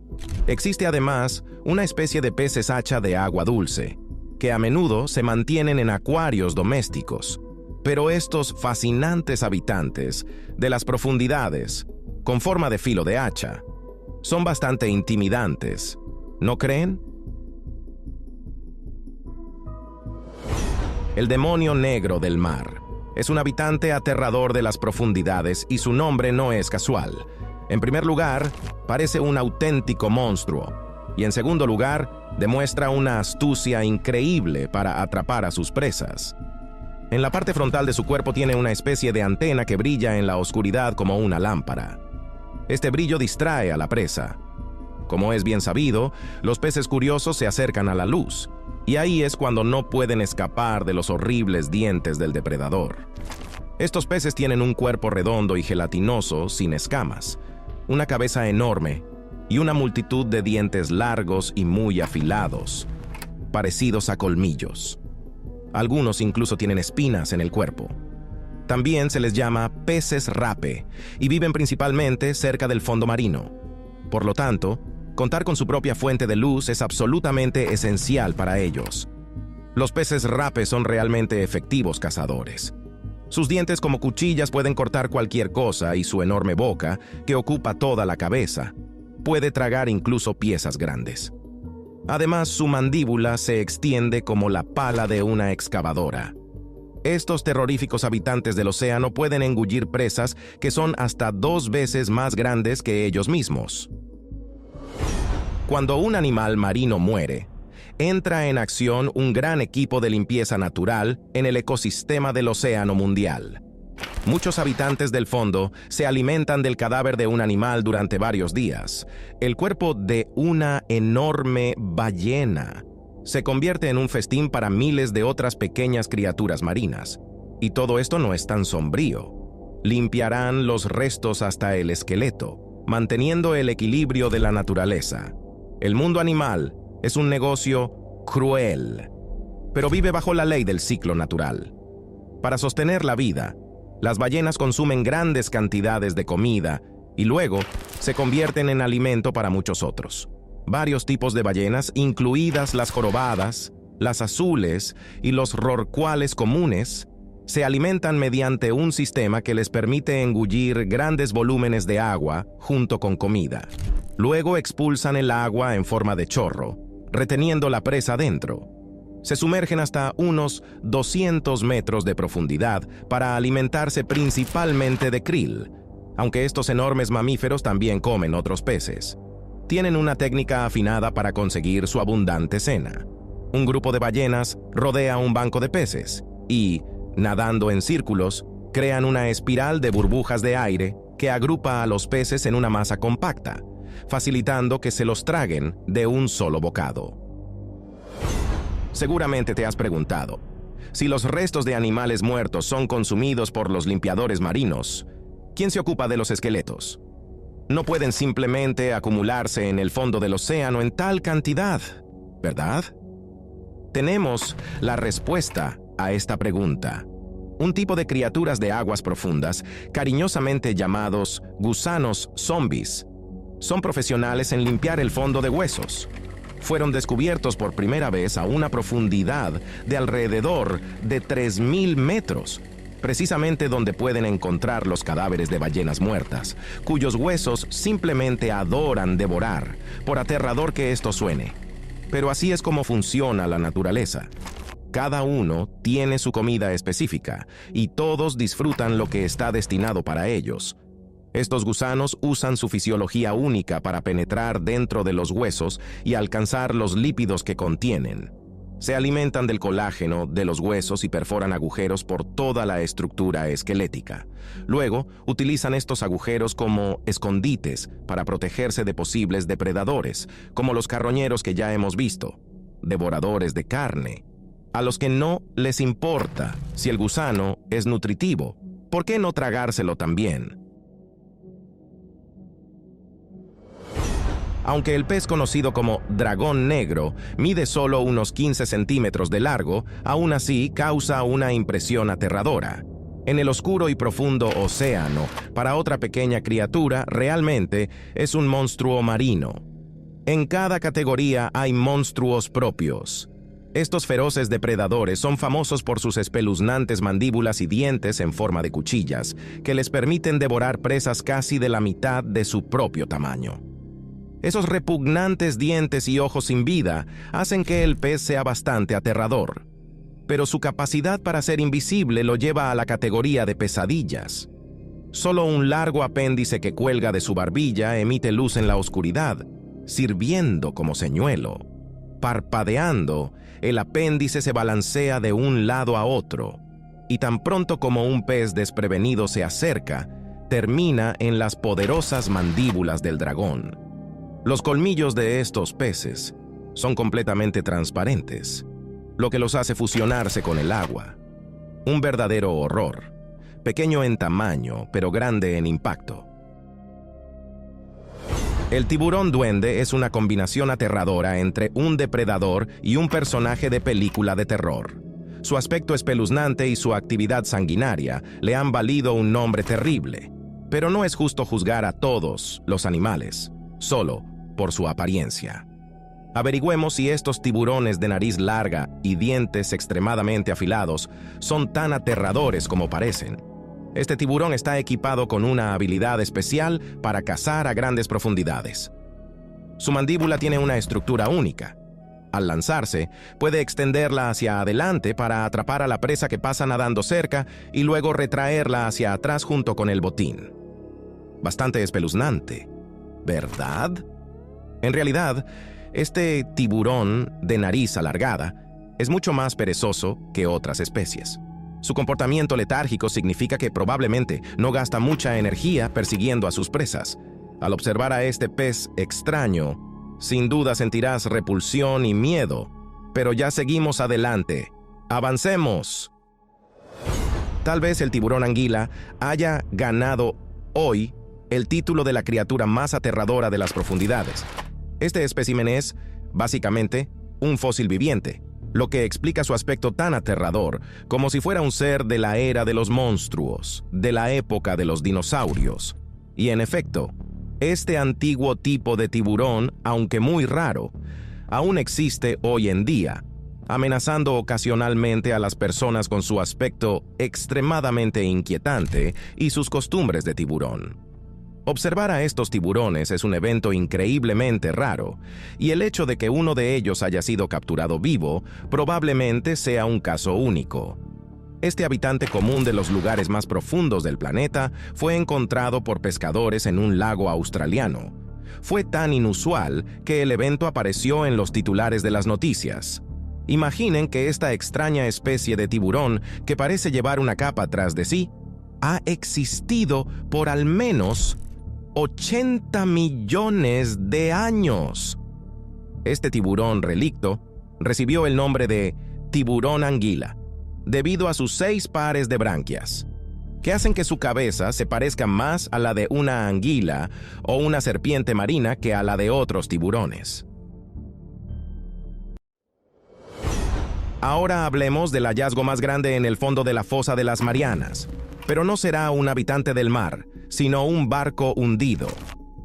Speaker 1: Existe además una especie de peces hacha de agua dulce, que a menudo se mantienen en acuarios domésticos. Pero estos fascinantes habitantes de las profundidades, con forma de filo de hacha, son bastante intimidantes, ¿no creen? El demonio negro del mar es un habitante aterrador de las profundidades y su nombre no es casual. En primer lugar, parece un auténtico monstruo, y en segundo lugar, demuestra una astucia increíble para atrapar a sus presas. En la parte frontal de su cuerpo tiene una especie de antena que brilla en la oscuridad como una lámpara. Este brillo distrae a la presa. Como es bien sabido, los peces curiosos se acercan a la luz, y ahí es cuando no pueden escapar de los horribles dientes del depredador. Estos peces tienen un cuerpo redondo y gelatinoso sin escamas, una cabeza enorme y una multitud de dientes largos y muy afilados, parecidos a colmillos. Algunos incluso tienen espinas en el cuerpo. También se les llama peces rape y viven principalmente cerca del fondo marino. Por lo tanto, contar con su propia fuente de luz es absolutamente esencial para ellos. Los peces rape son realmente efectivos cazadores. Sus dientes como cuchillas pueden cortar cualquier cosa y su enorme boca, que ocupa toda la cabeza, puede tragar incluso piezas grandes. Además, su mandíbula se extiende como la pala de una excavadora. Estos terroríficos habitantes del océano pueden engullir presas que son hasta 2 veces más grandes que ellos mismos. Cuando un animal marino muere, entra en acción un gran equipo de limpieza natural en el ecosistema del océano mundial. Muchos habitantes del fondo se alimentan del cadáver de un animal durante varios días. El cuerpo de una enorme ballena se convierte en un festín para miles de otras pequeñas criaturas marinas. Y todo esto no es tan sombrío. Limpiarán los restos hasta el esqueleto, manteniendo el equilibrio de la naturaleza. El mundo animal es un negocio cruel, pero vive bajo la ley del ciclo natural. Para sostener la vida, las ballenas consumen grandes cantidades de comida y luego se convierten en alimento para muchos otros. Varios tipos de ballenas, incluidas las jorobadas, las azules y los rorcuales comunes, se alimentan mediante un sistema que les permite engullir grandes volúmenes de agua junto con comida. Luego expulsan el agua en forma de chorro, reteniendo la presa dentro. Se sumergen hasta unos 200 metros de profundidad para alimentarse principalmente de krill, aunque estos enormes mamíferos también comen otros peces. Tienen una técnica afinada para conseguir su abundante cena. Un grupo de ballenas rodea un banco de peces y, nadando en círculos, crean una espiral de burbujas de aire que agrupa a los peces en una masa compacta, facilitando que se los traguen de un solo bocado. Seguramente te has preguntado, si los restos de animales muertos son consumidos por los limpiadores marinos, ¿quién se ocupa de los esqueletos? No pueden simplemente acumularse en el fondo del océano en tal cantidad, ¿verdad? Tenemos la respuesta a esta pregunta. Un tipo de criaturas de aguas profundas, cariñosamente llamados gusanos zombies, son profesionales en limpiar el fondo de huesos. Fueron descubiertos por primera vez a una profundidad de alrededor de 3.000 metros, precisamente donde pueden encontrar los cadáveres de ballenas muertas, cuyos huesos simplemente adoran devorar, por aterrador que esto suene. Pero así es como funciona la naturaleza. Cada uno tiene su comida específica, y todos disfrutan lo que está destinado para ellos. Estos gusanos usan su fisiología única para penetrar dentro de los huesos y alcanzar los lípidos que contienen. Se alimentan del colágeno de los huesos y perforan agujeros por toda la estructura esquelética. Luego, utilizan estos agujeros como escondites para protegerse de posibles depredadores, como los carroñeros que ya hemos visto, devoradores de carne, a los que no les importa si el gusano es nutritivo. ¿Por qué no tragárselo también? Aunque el pez conocido como dragón negro mide solo unos 15 centímetros de largo, aún así causa una impresión aterradora. En el oscuro y profundo océano, para otra pequeña criatura, realmente es un monstruo marino. En cada categoría hay monstruos propios. Estos feroces depredadores son famosos por sus espeluznantes mandíbulas y dientes en forma de cuchillas, que les permiten devorar presas casi de la mitad de su propio tamaño. Esos repugnantes dientes y ojos sin vida hacen que el pez sea bastante aterrador, pero su capacidad para ser invisible lo lleva a la categoría de pesadillas. Solo un largo apéndice que cuelga de su barbilla emite luz en la oscuridad, sirviendo como señuelo. Parpadeando, el apéndice se balancea de un lado a otro, y tan pronto como un pez desprevenido se acerca, termina en las poderosas mandíbulas del dragón. Los colmillos de estos peces son completamente transparentes, lo que los hace fusionarse con el agua. Un verdadero horror, pequeño en tamaño, pero grande en impacto. El tiburón duende es una combinación aterradora entre un depredador y un personaje de película de terror. Su aspecto espeluznante y su actividad sanguinaria le han valido un nombre terrible, pero no es justo juzgar a todos los animales, solo por su apariencia. Averigüemos si estos tiburones de nariz larga y dientes extremadamente afilados son tan aterradores como parecen. Este tiburón está equipado con una habilidad especial para cazar a grandes profundidades. Su mandíbula tiene una estructura única. Al lanzarse, puede extenderla hacia adelante para atrapar a la presa que pasa nadando cerca y luego retraerla hacia atrás junto con el botín. Bastante espeluznante, ¿verdad? En realidad, este tiburón de nariz alargada es mucho más perezoso que otras especies. Su comportamiento letárgico significa que probablemente no gasta mucha energía persiguiendo a sus presas. Al observar a este pez extraño, sin duda sentirás repulsión y miedo, pero ya seguimos adelante. ¡Avancemos! Tal vez el tiburón anguila haya ganado hoy el título de la criatura más aterradora de las profundidades. Este espécimen es, básicamente, un fósil viviente, lo que explica su aspecto tan aterrador, como si fuera un ser de la era de los monstruos, de la época de los dinosaurios. Y en efecto, este antiguo tipo de tiburón, aunque muy raro, aún existe hoy en día, amenazando ocasionalmente a las personas con su aspecto extremadamente inquietante y sus costumbres de tiburón. Observar a estos tiburones es un evento increíblemente raro, y el hecho de que uno de ellos haya sido capturado vivo probablemente sea un caso único. Este habitante común de los lugares más profundos del planeta fue encontrado por pescadores en un lago australiano. Fue tan inusual que el evento apareció en los titulares de las noticias. Imaginen que esta extraña especie de tiburón, que parece llevar una capa tras de sí, ha existido por al menos 80 millones de años. Este tiburón relicto recibió el nombre de tiburón anguila, debido a sus 6 pares de branquias, que hacen que su cabeza se parezca más a la de una anguila o una serpiente marina que a la de otros tiburones. Ahora hablemos del hallazgo más grande en el fondo de la fosa de las Marianas, pero no será un habitante del mar, sino un barco hundido.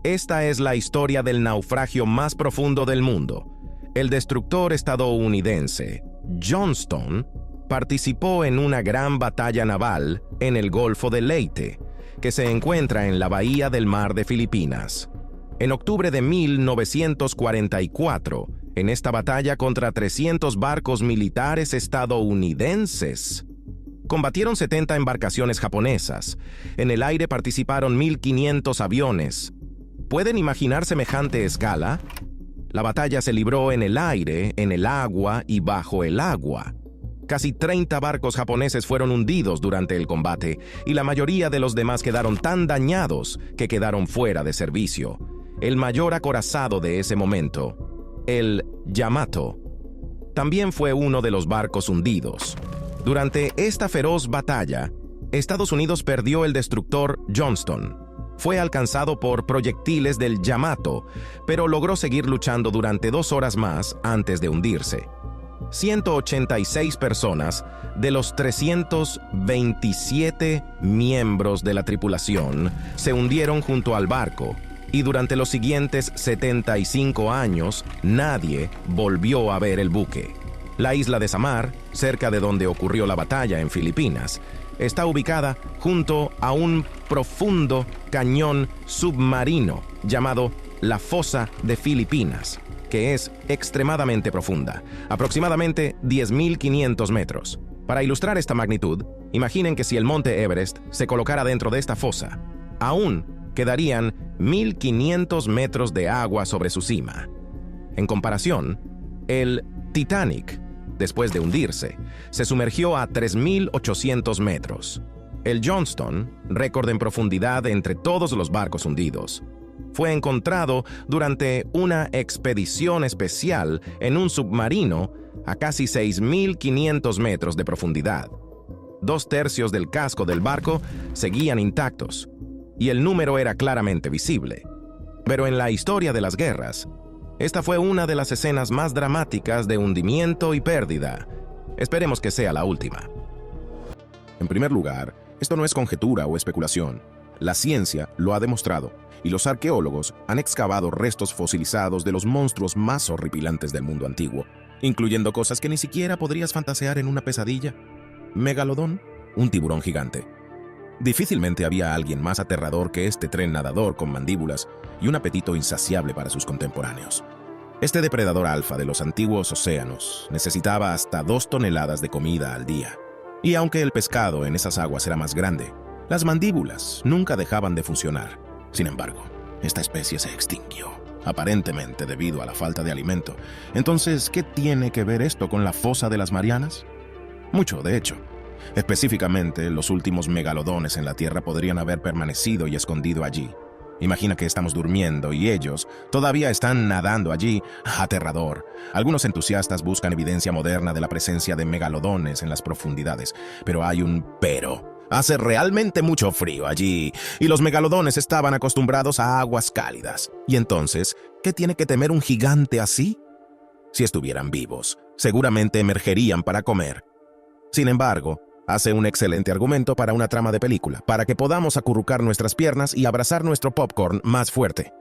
Speaker 1: Esta es la historia del naufragio más profundo del mundo. El destructor estadounidense Johnston participó en una gran batalla naval en el Golfo de Leyte, que se encuentra en la bahía del Mar de Filipinas. En octubre de 1944, en esta batalla contra 300 barcos militares estadounidenses, combatieron 70 embarcaciones japonesas. En el aire participaron 1.500 aviones. ¿Pueden imaginar semejante escala? La batalla se libró en el aire, en el agua y bajo el agua. Casi 30 barcos japoneses fueron hundidos durante el combate, y la mayoría de los demás quedaron tan dañados que quedaron fuera de servicio. El mayor acorazado de ese momento, el Yamato, también fue uno de los barcos hundidos. Durante esta feroz batalla, Estados Unidos perdió el destructor Johnston. Fue alcanzado por proyectiles del Yamato, pero logró seguir luchando durante 2 horas más antes de hundirse. 186 personas de los 327 miembros de la tripulación se hundieron junto al barco y durante los siguientes 75 años nadie volvió a ver el buque. La isla de Samar, cerca de donde ocurrió la batalla en Filipinas, está ubicada junto a un profundo cañón submarino llamado la Fosa de Filipinas, que es extremadamente profunda, aproximadamente 10.500 metros. Para ilustrar esta magnitud, imaginen que si el monte Everest se colocara dentro de esta fosa, aún quedarían 1.500 metros de agua sobre su cima. En comparación, el Titanic, después de hundirse, se sumergió a 3.800 metros. El Johnston, récord en profundidad entre todos los barcos hundidos, fue encontrado durante una expedición especial en un submarino a casi 6.500 metros de profundidad. 2/3 del casco del barco seguían intactos, y el número era claramente visible. Pero en la historia de las guerras, esta fue una de las escenas más dramáticas de hundimiento y pérdida. Esperemos que sea la última. En primer lugar, esto no es conjetura o especulación. La ciencia lo ha demostrado, y los arqueólogos han excavado restos fosilizados de los monstruos más horripilantes del mundo antiguo, incluyendo cosas que ni siquiera podrías fantasear en una pesadilla. Megalodón, un tiburón gigante. Difícilmente había alguien más aterrador que este tren nadador con mandíbulas y un apetito insaciable para sus contemporáneos. Este depredador alfa de los antiguos océanos necesitaba hasta 2 toneladas de comida al día. Y aunque el pescado en esas aguas era más grande, las mandíbulas nunca dejaban de funcionar. Sin embargo, esta especie se extinguió, aparentemente debido a la falta de alimento. Entonces, ¿qué tiene que ver esto con la fosa de las Marianas? Mucho, de hecho. Específicamente, los últimos megalodones en la Tierra podrían haber permanecido y escondido allí. Imagina que estamos durmiendo y ellos todavía están nadando allí. Aterrador. Algunos entusiastas buscan evidencia moderna de la presencia de megalodones en las profundidades, pero hay un pero. Hace realmente mucho frío allí, y los megalodones estaban acostumbrados a aguas cálidas. Y entonces, ¿qué tiene que temer un gigante así? Si estuvieran vivos, seguramente emergerían para comer. Sin embargo, hace un excelente argumento para una trama de película, para que podamos acurrucar nuestras piernas y abrazar nuestro popcorn más fuerte.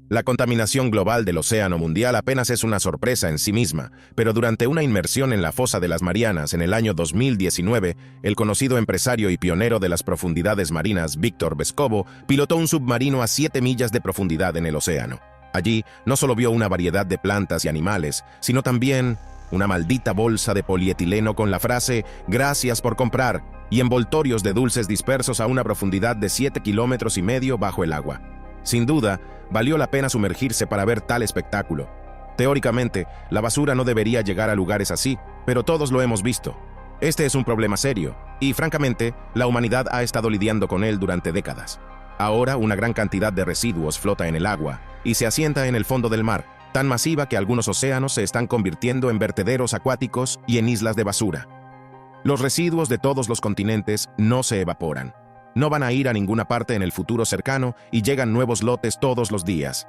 Speaker 1: La contaminación global del océano mundial apenas es una sorpresa en sí misma, pero durante una inmersión en la fosa de las Marianas en el año 2019, el conocido empresario y pionero de las profundidades marinas Víctor Vescovo pilotó un submarino a 7 millas de profundidad en el océano. Allí no solo vio una variedad de plantas y animales, sino también una maldita bolsa de polietileno con la frase «Gracias por comprar» y envoltorios de dulces dispersos a una profundidad de 7,5 kilómetros bajo el agua. Sin duda, valió la pena sumergirse para ver tal espectáculo. Teóricamente, la basura no debería llegar a lugares así, pero todos lo hemos visto. Este es un problema serio, y francamente, la humanidad ha estado lidiando con él durante décadas. Ahora, una gran cantidad de residuos flota en el agua y se asienta en el fondo del mar, tan masiva que algunos océanos se están convirtiendo en vertederos acuáticos y en islas de basura. Los residuos de todos los continentes no se evaporan. No van a ir a ninguna parte en el futuro cercano y llegan nuevos lotes todos los días.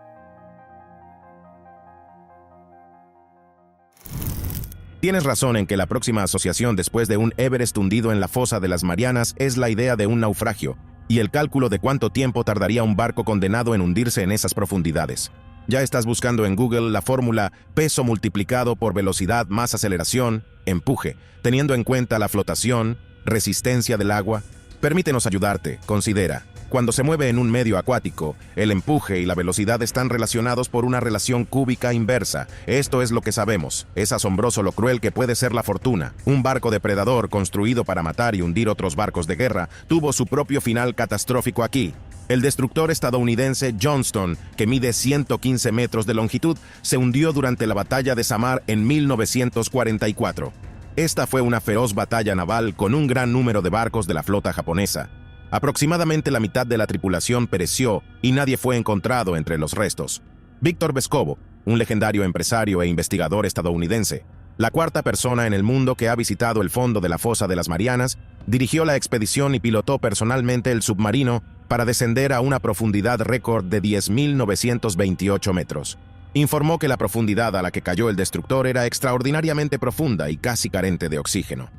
Speaker 1: Tienes razón en que la próxima asociación después de un Everest hundido en la fosa de las Marianas es la idea de un naufragio y el cálculo de cuánto tiempo tardaría un barco condenado en hundirse en esas profundidades. Ya estás buscando en Google la fórmula peso multiplicado por velocidad más aceleración, empuje, teniendo en cuenta la flotación, resistencia del agua. Permítenos ayudarte. Considera, cuando se mueve en un medio acuático, el empuje y la velocidad están relacionados por una relación cúbica inversa. Esto es lo que sabemos. Es asombroso lo cruel que puede ser la fortuna. Un barco depredador construido para matar y hundir otros barcos de guerra tuvo su propio final catastrófico aquí. El destructor estadounidense Johnston, que mide 115 metros de longitud, se hundió durante la batalla de Samar en 1944. Esta fue una feroz batalla naval con un gran número de barcos de la flota japonesa. Aproximadamente la mitad de la tripulación pereció y nadie fue encontrado entre los restos. Víctor Vescovo, un legendario empresario e investigador estadounidense, la 4ª persona en el mundo que ha visitado el fondo de la fosa de las Marianas, dirigió la expedición y pilotó personalmente el submarino para descender a una profundidad récord de 10.928 metros. informó que la profundidad a la que cayó el destructor era extraordinariamente profunda y casi carente de oxígeno.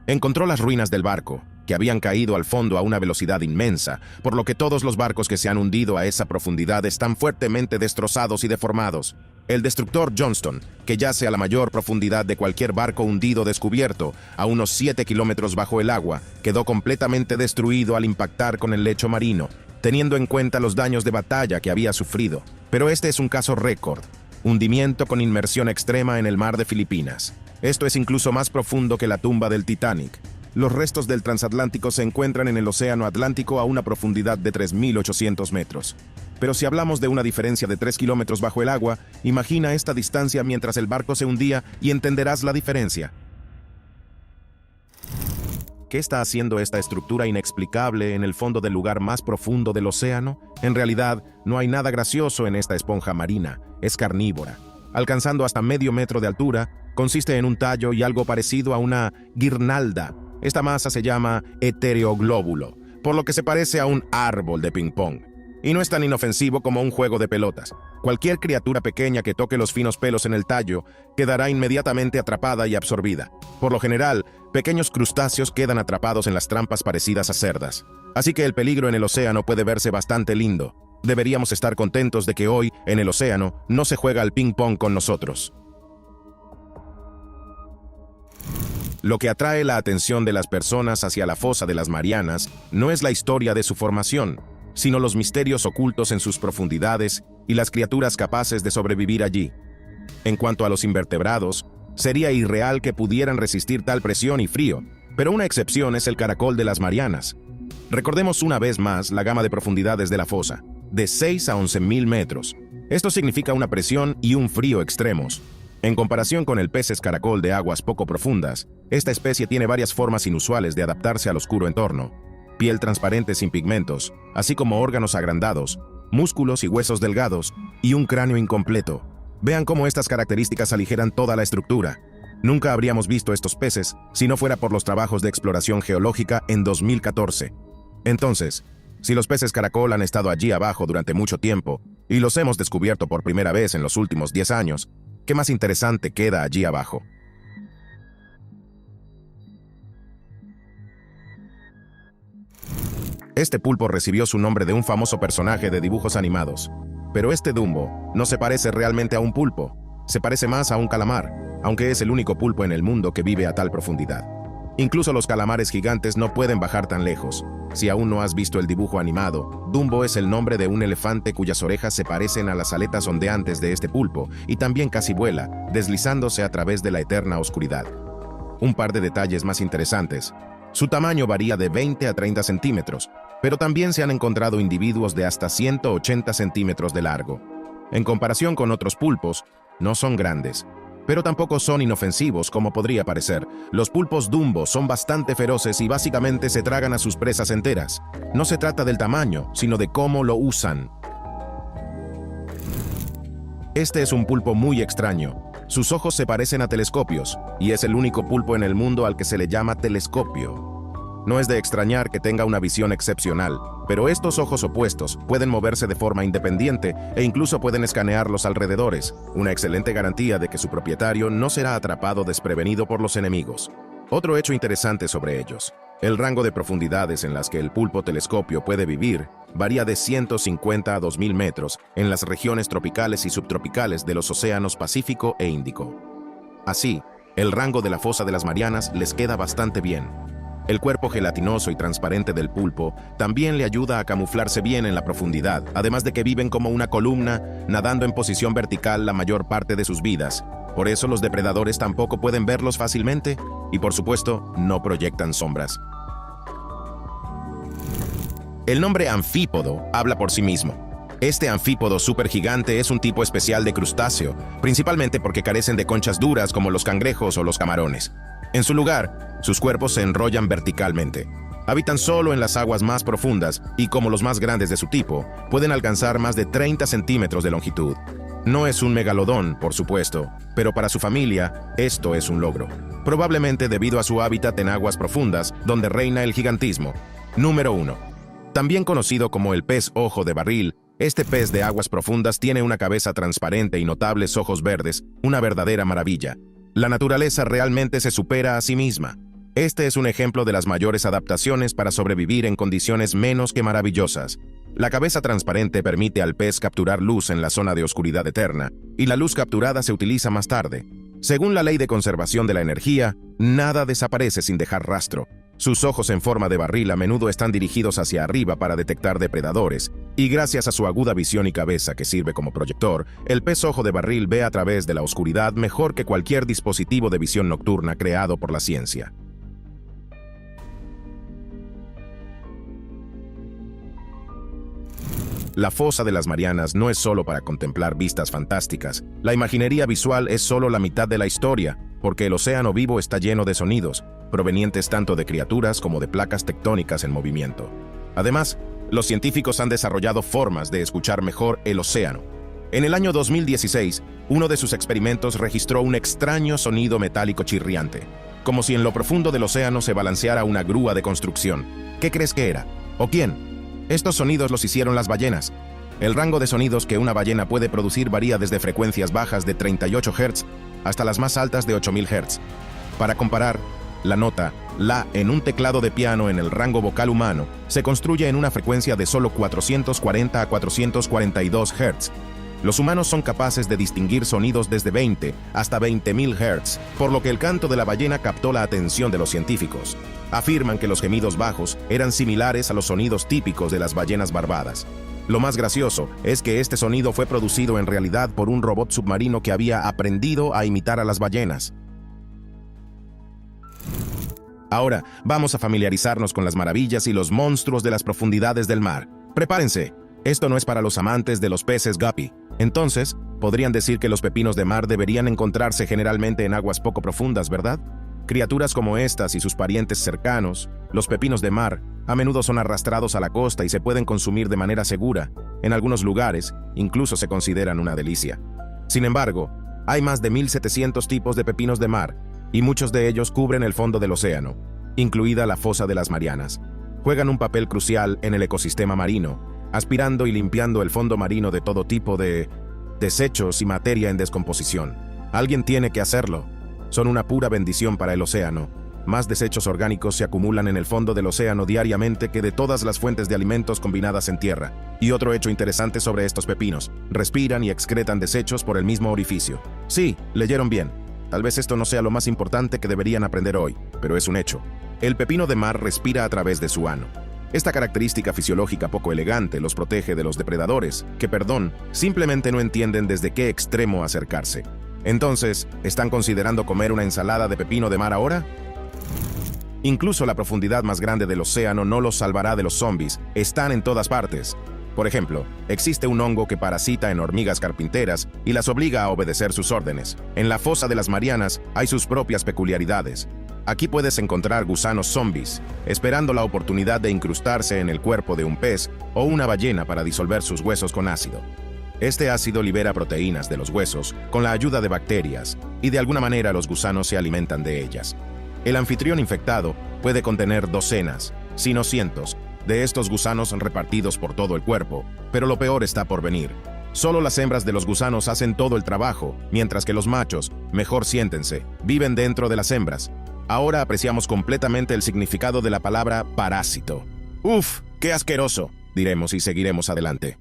Speaker 1: Encontró las ruinas del barco, que habían caído al fondo a una velocidad inmensa, por lo que todos los barcos que se han hundido a esa profundidad están fuertemente destrozados y deformados. El destructor Johnston, que yace a la mayor profundidad de cualquier barco hundido descubierto, a unos 7 kilómetros bajo el agua, quedó completamente destruido al impactar con el lecho marino, teniendo en cuenta los daños de batalla que había sufrido. Pero este es un caso récord: hundimiento con inmersión extrema en el mar de Filipinas. Esto es incluso más profundo que la tumba del Titanic. Los restos del transatlántico se encuentran en el océano Atlántico a una profundidad de 3.800 metros. Pero si hablamos de una diferencia de 3 kilómetros bajo el agua, imagina esta distancia mientras el barco se hundía y entenderás la diferencia. ¿Qué está haciendo esta estructura inexplicable en el fondo del lugar más profundo del océano? En realidad, no hay nada gracioso en esta esponja marina. Es carnívora. Alcanzando hasta medio metro de altura, consiste en un tallo y algo parecido a una guirnalda. Esta masa se llama heteroglóbulo, por lo que se parece a un árbol de ping-pong. Y no es tan inofensivo como un juego de pelotas. Cualquier criatura pequeña que toque los finos pelos en el tallo quedará inmediatamente atrapada y absorbida. Por lo general, pequeños crustáceos quedan atrapados en las trampas parecidas a cerdas. Así que el peligro en el océano puede verse bastante lindo. Deberíamos estar contentos de que hoy, en el océano, no se juega al ping-pong con nosotros. Lo que atrae la atención de las personas hacia la fosa de las Marianas no es la historia de su formación, sino los misterios ocultos en sus profundidades y las criaturas capaces de sobrevivir allí. En cuanto a los invertebrados, sería irreal que pudieran resistir tal presión y frío, pero una excepción es el caracol de las Marianas. Recordemos una vez más la gama de profundidades de la fosa, de 6 a 11.000 metros. Esto significa una presión y un frío extremos. En comparación con el pez caracol de aguas poco profundas, esta especie tiene varias formas inusuales de adaptarse al oscuro entorno: piel transparente sin pigmentos, así como órganos agrandados, músculos y huesos delgados, y un cráneo incompleto. Vean cómo estas características aligeran toda la estructura. Nunca habríamos visto estos peces si no fuera por los trabajos de exploración geológica en 2014. Entonces, si los peces caracol han estado allí abajo durante mucho tiempo, y los hemos descubierto por primera vez en los últimos 10 años, ¿qué más interesante queda allí abajo? Este pulpo recibió su nombre de un famoso personaje de dibujos animados. Pero este Dumbo no se parece realmente a un pulpo, se parece más a un calamar, aunque es el único pulpo en el mundo que vive a tal profundidad. Incluso los calamares gigantes no pueden bajar tan lejos. Si aún no has visto el dibujo animado, Dumbo es el nombre de un elefante cuyas orejas se parecen a las aletas ondeantes de este pulpo y también casi vuela, deslizándose a través de la eterna oscuridad. Un par de detalles más interesantes. Su tamaño varía de 20 a 30 centímetros, pero también se han encontrado individuos de hasta 180 centímetros de largo. En comparación con otros pulpos, no son grandes, pero tampoco son inofensivos como podría parecer. Los pulpos Dumbo son bastante feroces y básicamente se tragan a sus presas enteras. No se trata del tamaño, sino de cómo lo usan. Este es un pulpo muy extraño. Sus ojos se parecen a telescopios, y es el único pulpo en el mundo al que se le llama telescopio. No es de extrañar que tenga una visión excepcional, pero estos ojos opuestos pueden moverse de forma independiente e incluso pueden escanear los alrededores, una excelente garantía de que su propietario no será atrapado desprevenido por los enemigos. Otro hecho interesante sobre ellos: el rango de profundidades en las que el pulpo telescopio puede vivir varía de 150 a 2.000 metros en las regiones tropicales y subtropicales de los océanos Pacífico e Índico. Así, el rango de la fosa de las Marianas les queda bastante bien. El cuerpo gelatinoso y transparente del pulpo también le ayuda a camuflarse bien en la profundidad, además de que viven como una columna, nadando en posición vertical la mayor parte de sus vidas. Por eso los depredadores tampoco pueden verlos fácilmente y, por supuesto, no proyectan sombras. El nombre anfípodo habla por sí mismo. Este anfípodo supergigante es un tipo especial de crustáceo, principalmente porque carecen de conchas duras como los cangrejos o los camarones. En su lugar, sus cuerpos se enrollan verticalmente. Habitan solo en las aguas más profundas y, como los más grandes de su tipo, pueden alcanzar más de 30 centímetros de longitud. No es un megalodón, por supuesto, pero para su familia, esto es un logro. Probablemente debido a su hábitat en aguas profundas, donde reina el gigantismo. Número 1. También conocido como el pez ojo de barril, Este pez de aguas profundas tiene una cabeza transparente y notables ojos verdes, una verdadera maravilla. La naturaleza realmente se supera a sí misma. Este es un ejemplo de las mayores adaptaciones para sobrevivir en condiciones menos que maravillosas. La cabeza transparente permite al pez capturar luz en la zona de oscuridad eterna, y la luz capturada se utiliza más tarde. Según la ley de conservación de la energía, nada desaparece sin dejar rastro. Sus ojos en forma de barril a menudo están dirigidos hacia arriba para detectar depredadores, y gracias a su aguda visión y cabeza que sirve como proyector, el pez ojo de barril ve a través de la oscuridad mejor que cualquier dispositivo de visión nocturna creado por la ciencia. La fosa de las Marianas no es solo para contemplar vistas fantásticas. La imaginería visual es solo la mitad de la historia, porque el océano vivo está lleno de sonidos, provenientes tanto de criaturas como de placas tectónicas en movimiento. Además, los científicos han desarrollado formas de escuchar mejor el océano. En el año 2016, uno de sus experimentos registró un extraño sonido metálico chirriante, como si en lo profundo del océano se balanceara una grúa de construcción. ¿Qué crees que era? ¿O quién? Estos sonidos los hicieron las ballenas. El rango de sonidos que una ballena puede producir varía desde frecuencias bajas de 38 Hz hasta las más altas de 8000 Hz. Para comparar, la nota la en un teclado de piano en el rango vocal humano se construye en una frecuencia de solo 440 a 442 Hz. Los humanos son capaces de distinguir sonidos desde 20 hasta 20.000 Hz, por lo que el canto de la ballena captó la atención de los científicos. Afirman que los gemidos bajos eran similares a los sonidos típicos de las ballenas barbadas. Lo más gracioso es que este sonido fue producido en realidad por un robot submarino que había aprendido a imitar a las ballenas. Ahora, vamos a familiarizarnos con las maravillas y los monstruos de las profundidades del mar. Prepárense, esto no es para los amantes de los peces guppy. Entonces, podrían decir que los pepinos de mar deberían encontrarse generalmente en aguas poco profundas, ¿verdad? Criaturas como estas y sus parientes cercanos, los pepinos de mar, a menudo son arrastrados a la costa y se pueden consumir de manera segura. En algunos lugares, incluso se consideran una delicia. Sin embargo, hay más de 1.700 tipos de pepinos de mar, y muchos de ellos cubren el fondo del océano, incluida la fosa de las Marianas. Juegan un papel crucial en el ecosistema marino, aspirando y limpiando el fondo marino de todo tipo de desechos y materia en descomposición. Alguien tiene que hacerlo. Son una pura bendición para el océano. Más desechos orgánicos se acumulan en el fondo del océano diariamente que de todas las fuentes de alimentos combinadas en tierra. Y otro hecho interesante sobre estos pepinos: respiran y excretan desechos por el mismo orificio. Sí, leyeron bien. Tal vez esto no sea lo más importante que deberían aprender hoy, pero es un hecho. El pepino de mar respira a través de su ano. Esta característica fisiológica poco elegante los protege de los depredadores, que, simplemente no entienden desde qué extremo acercarse. Entonces, ¿están considerando comer una ensalada de pepino de mar ahora? Incluso la profundidad más grande del océano no los salvará de los zombies. Están en todas partes. Por ejemplo, existe un hongo que parasita en hormigas carpinteras y las obliga a obedecer sus órdenes. En la fosa de las Marianas hay sus propias peculiaridades. Aquí puedes encontrar gusanos zombies, esperando la oportunidad de incrustarse en el cuerpo de un pez o una ballena para disolver sus huesos con ácido. Este ácido libera proteínas de los huesos con la ayuda de bacterias, y de alguna manera los gusanos se alimentan de ellas. El anfitrión infectado puede contener docenas, si no cientos, de estos gusanos repartidos por todo el cuerpo, pero lo peor está por venir. Solo las hembras de los gusanos hacen todo el trabajo, mientras que los machos, mejor siéntense, viven dentro de las hembras. Ahora apreciamos completamente el significado de la palabra parásito. ¡Uf! ¡Qué asqueroso!, diremos y seguiremos adelante.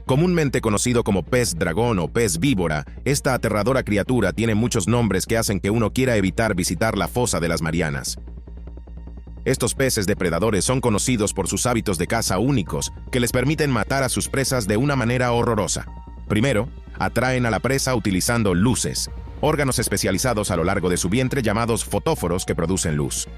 Speaker 1: Comúnmente conocido como pez dragón o pez víbora, esta aterradora criatura tiene muchos nombres que hacen que uno quiera evitar visitar la fosa de las Marianas. Estos peces depredadores son conocidos por sus hábitos de caza únicos, que les permiten matar a sus presas de una manera horrorosa. Primero, atraen a la presa utilizando luces, órganos especializados a lo largo de su vientre llamados fotóforos que producen luz.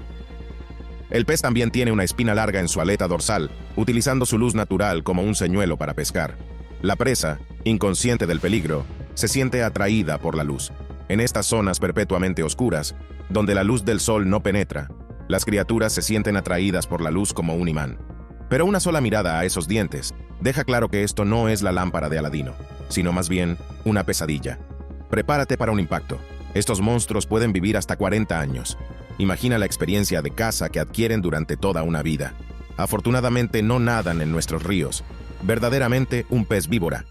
Speaker 1: El pez también tiene una espina larga en su aleta dorsal, utilizando su luz natural como un señuelo para pescar. La presa, inconsciente del peligro, se siente atraída por la luz. En estas zonas perpetuamente oscuras, donde la luz del sol no penetra, las criaturas se sienten atraídas por la luz como un imán. Pero una sola mirada a esos dientes deja claro que esto no es la lámpara de Aladino, sino más bien una pesadilla. Prepárate para un impacto. Estos monstruos pueden vivir hasta 40 años. Imagina la experiencia de caza que adquieren durante toda una vida. Afortunadamente no nadan en nuestros ríos, verdaderamente un pez víbora.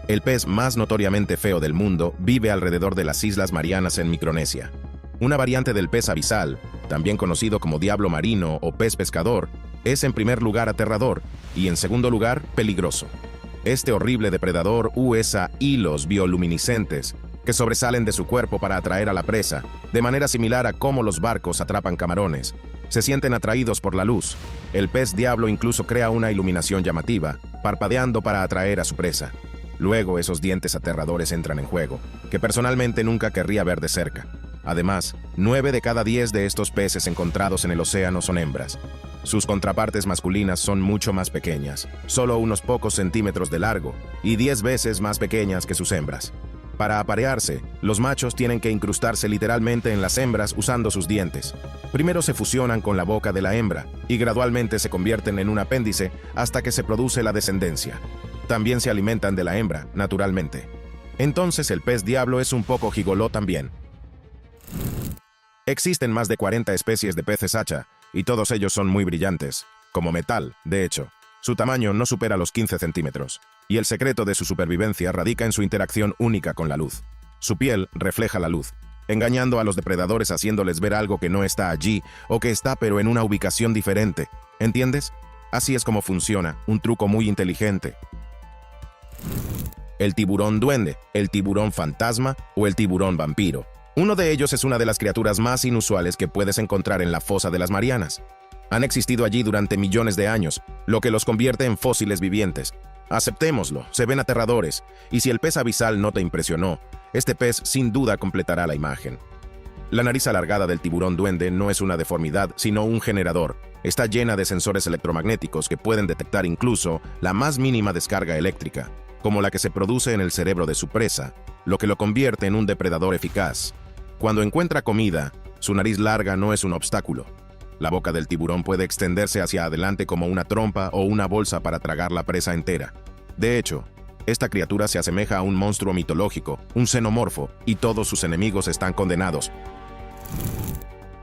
Speaker 1: El pez más notoriamente feo del mundo vive alrededor de las Islas Marianas en Micronesia. Una variante del pez abisal, también conocido como diablo marino o pez pescador, es en primer lugar aterrador y en segundo lugar peligroso. Este horrible depredador usa hilos bioluminiscentes que sobresalen de su cuerpo para atraer a la presa, de manera similar a cómo los barcos atrapan camarones. Se sienten atraídos por la luz. El pez diablo incluso crea una iluminación llamativa, parpadeando para atraer a su presa. Luego esos dientes aterradores entran en juego, que personalmente nunca querría ver de cerca. Además, 9 de cada 10 de estos peces encontrados en el océano son hembras. Sus contrapartes masculinas son mucho más pequeñas, solo unos pocos centímetros de largo, y 10 veces más pequeñas que sus hembras. Para aparearse, los machos tienen que incrustarse literalmente en las hembras usando sus dientes. Primero se fusionan con la boca de la hembra, y gradualmente se convierten en un apéndice hasta que se produce la descendencia. También se alimentan de la hembra, naturalmente. Entonces el pez diablo es un poco gigoló también. Existen más de 40 especies de peces hacha, y todos ellos son muy brillantes, como metal, de hecho. Su tamaño no supera los 15 centímetros, y el secreto de su supervivencia radica en su interacción única con la luz. Su piel refleja la luz, engañando a los depredadores haciéndoles ver algo que no está allí, o que está pero en una ubicación diferente. ¿Entiendes? Así es como funciona, un truco muy inteligente. El tiburón duende, el tiburón fantasma o el tiburón vampiro. Uno de ellos es una de las criaturas más inusuales que puedes encontrar en la fosa de las Marianas. Han existido allí durante millones de años, lo que los convierte en fósiles vivientes. Aceptémoslo, se ven aterradores, y si el pez abisal no te impresionó, este pez sin duda completará la imagen. La nariz alargada del tiburón duende no es una deformidad, sino un generador. Está llena de sensores electromagnéticos que pueden detectar incluso la más mínima descarga eléctrica, como la que se produce en el cerebro de su presa, lo que lo convierte en un depredador eficaz. Cuando encuentra comida, su nariz larga no es un obstáculo. La boca del tiburón puede extenderse hacia adelante como una trompa o una bolsa para tragar la presa entera. De hecho, esta criatura se asemeja a un monstruo mitológico, un xenomorfo, y todos sus enemigos están condenados.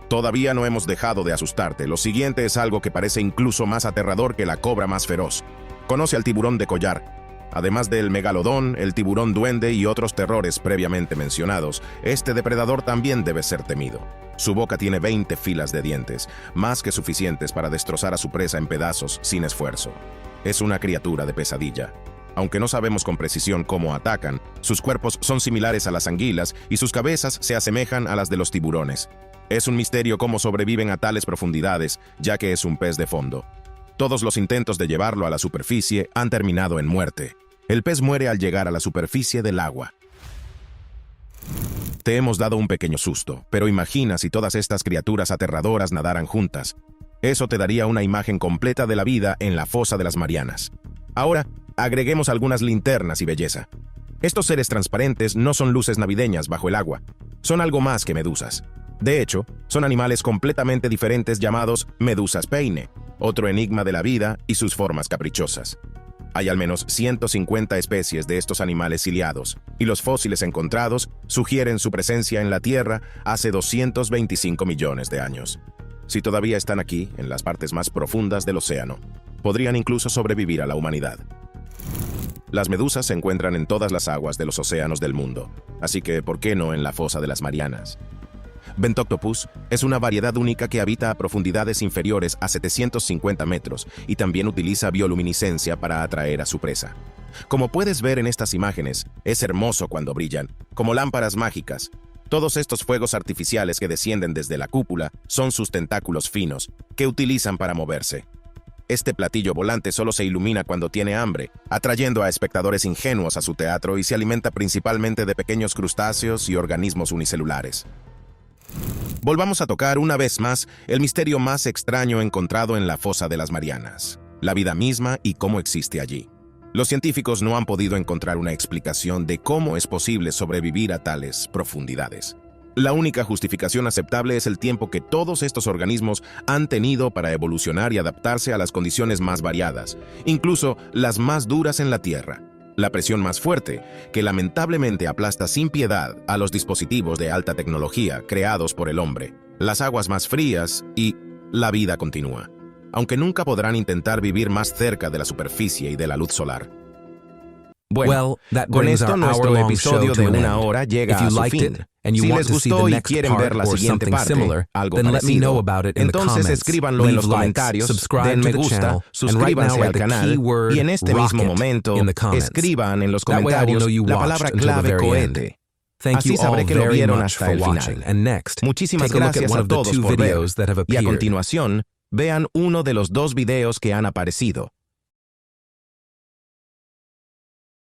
Speaker 1: Todavía no hemos dejado de asustarte. Lo siguiente es algo que parece incluso más aterrador que la cobra más feroz. Conoce al tiburón de collar. Además del megalodón, el tiburón duende y otros terrores previamente mencionados, este depredador también debe ser temido. Su boca tiene 20 filas de dientes, más que suficientes para destrozar a su presa en pedazos sin esfuerzo. Es una criatura de pesadilla. Aunque no sabemos con precisión cómo atacan, sus cuerpos son similares a las anguilas y sus cabezas se asemejan a las de los tiburones. Es un misterio cómo sobreviven a tales profundidades, ya que es un pez de fondo. Todos los intentos de llevarlo a la superficie han terminado en muerte. El pez muere al llegar a la superficie del agua. Te hemos dado un pequeño susto, pero imagina si todas estas criaturas aterradoras nadaran juntas. Eso te daría una imagen completa de la vida en la fosa de las Marianas. Ahora, agreguemos algunas linternas y belleza. Estos seres transparentes no son luces navideñas bajo el agua. Son algo más que medusas. De hecho, son animales completamente diferentes llamados medusas peine, otro enigma de la vida y sus formas caprichosas. Hay al menos 150 especies de estos animales ciliados, y los fósiles encontrados sugieren su presencia en la Tierra hace 225 millones de años. Si todavía están aquí, en las partes más profundas del océano, podrían incluso sobrevivir a la humanidad. Las medusas se encuentran en todas las aguas de los océanos del mundo, así que ¿por qué no en la fosa de las Marianas? Bentoctopus es una variedad única que habita a profundidades inferiores a 750 metros y también utiliza bioluminiscencia para atraer a su presa. Como puedes ver en estas imágenes, es hermoso cuando brillan, como lámparas mágicas. Todos estos fuegos artificiales que descienden desde la cúpula son sus tentáculos finos, que utilizan para moverse. Este platillo volante solo se ilumina cuando tiene hambre, atrayendo a espectadores ingenuos a su teatro y se alimenta principalmente de pequeños crustáceos y organismos unicelulares. Volvamos a tocar una vez más el misterio más extraño encontrado en la fosa de las Marianas, la vida misma y cómo existe allí. Los científicos no han podido encontrar una explicación de cómo es posible sobrevivir a tales profundidades. La única justificación aceptable es el tiempo que todos estos organismos han tenido para evolucionar y adaptarse a las condiciones más variadas, incluso las más duras en la Tierra. La presión más fuerte, que lamentablemente aplasta sin piedad a los dispositivos de alta tecnología creados por el hombre, las aguas más frías y la vida continúa. aunque nunca podrán intentar vivir más cerca de la superficie y de la luz solar. Bueno, con esto nuestro episodio de una hora llega a su fin. Si les gustó y quieren ver la siguiente parte, algo parecido, entonces escríbanlo en los comentarios, den me gusta, suscríbanse al canal y en este mismo momento escriban en los comentarios la palabra clave cohete. Así sabré que lo vieron hasta el final. Muchísimas gracias a todos por ver y a continuación vean uno de los 2 videos que han aparecido.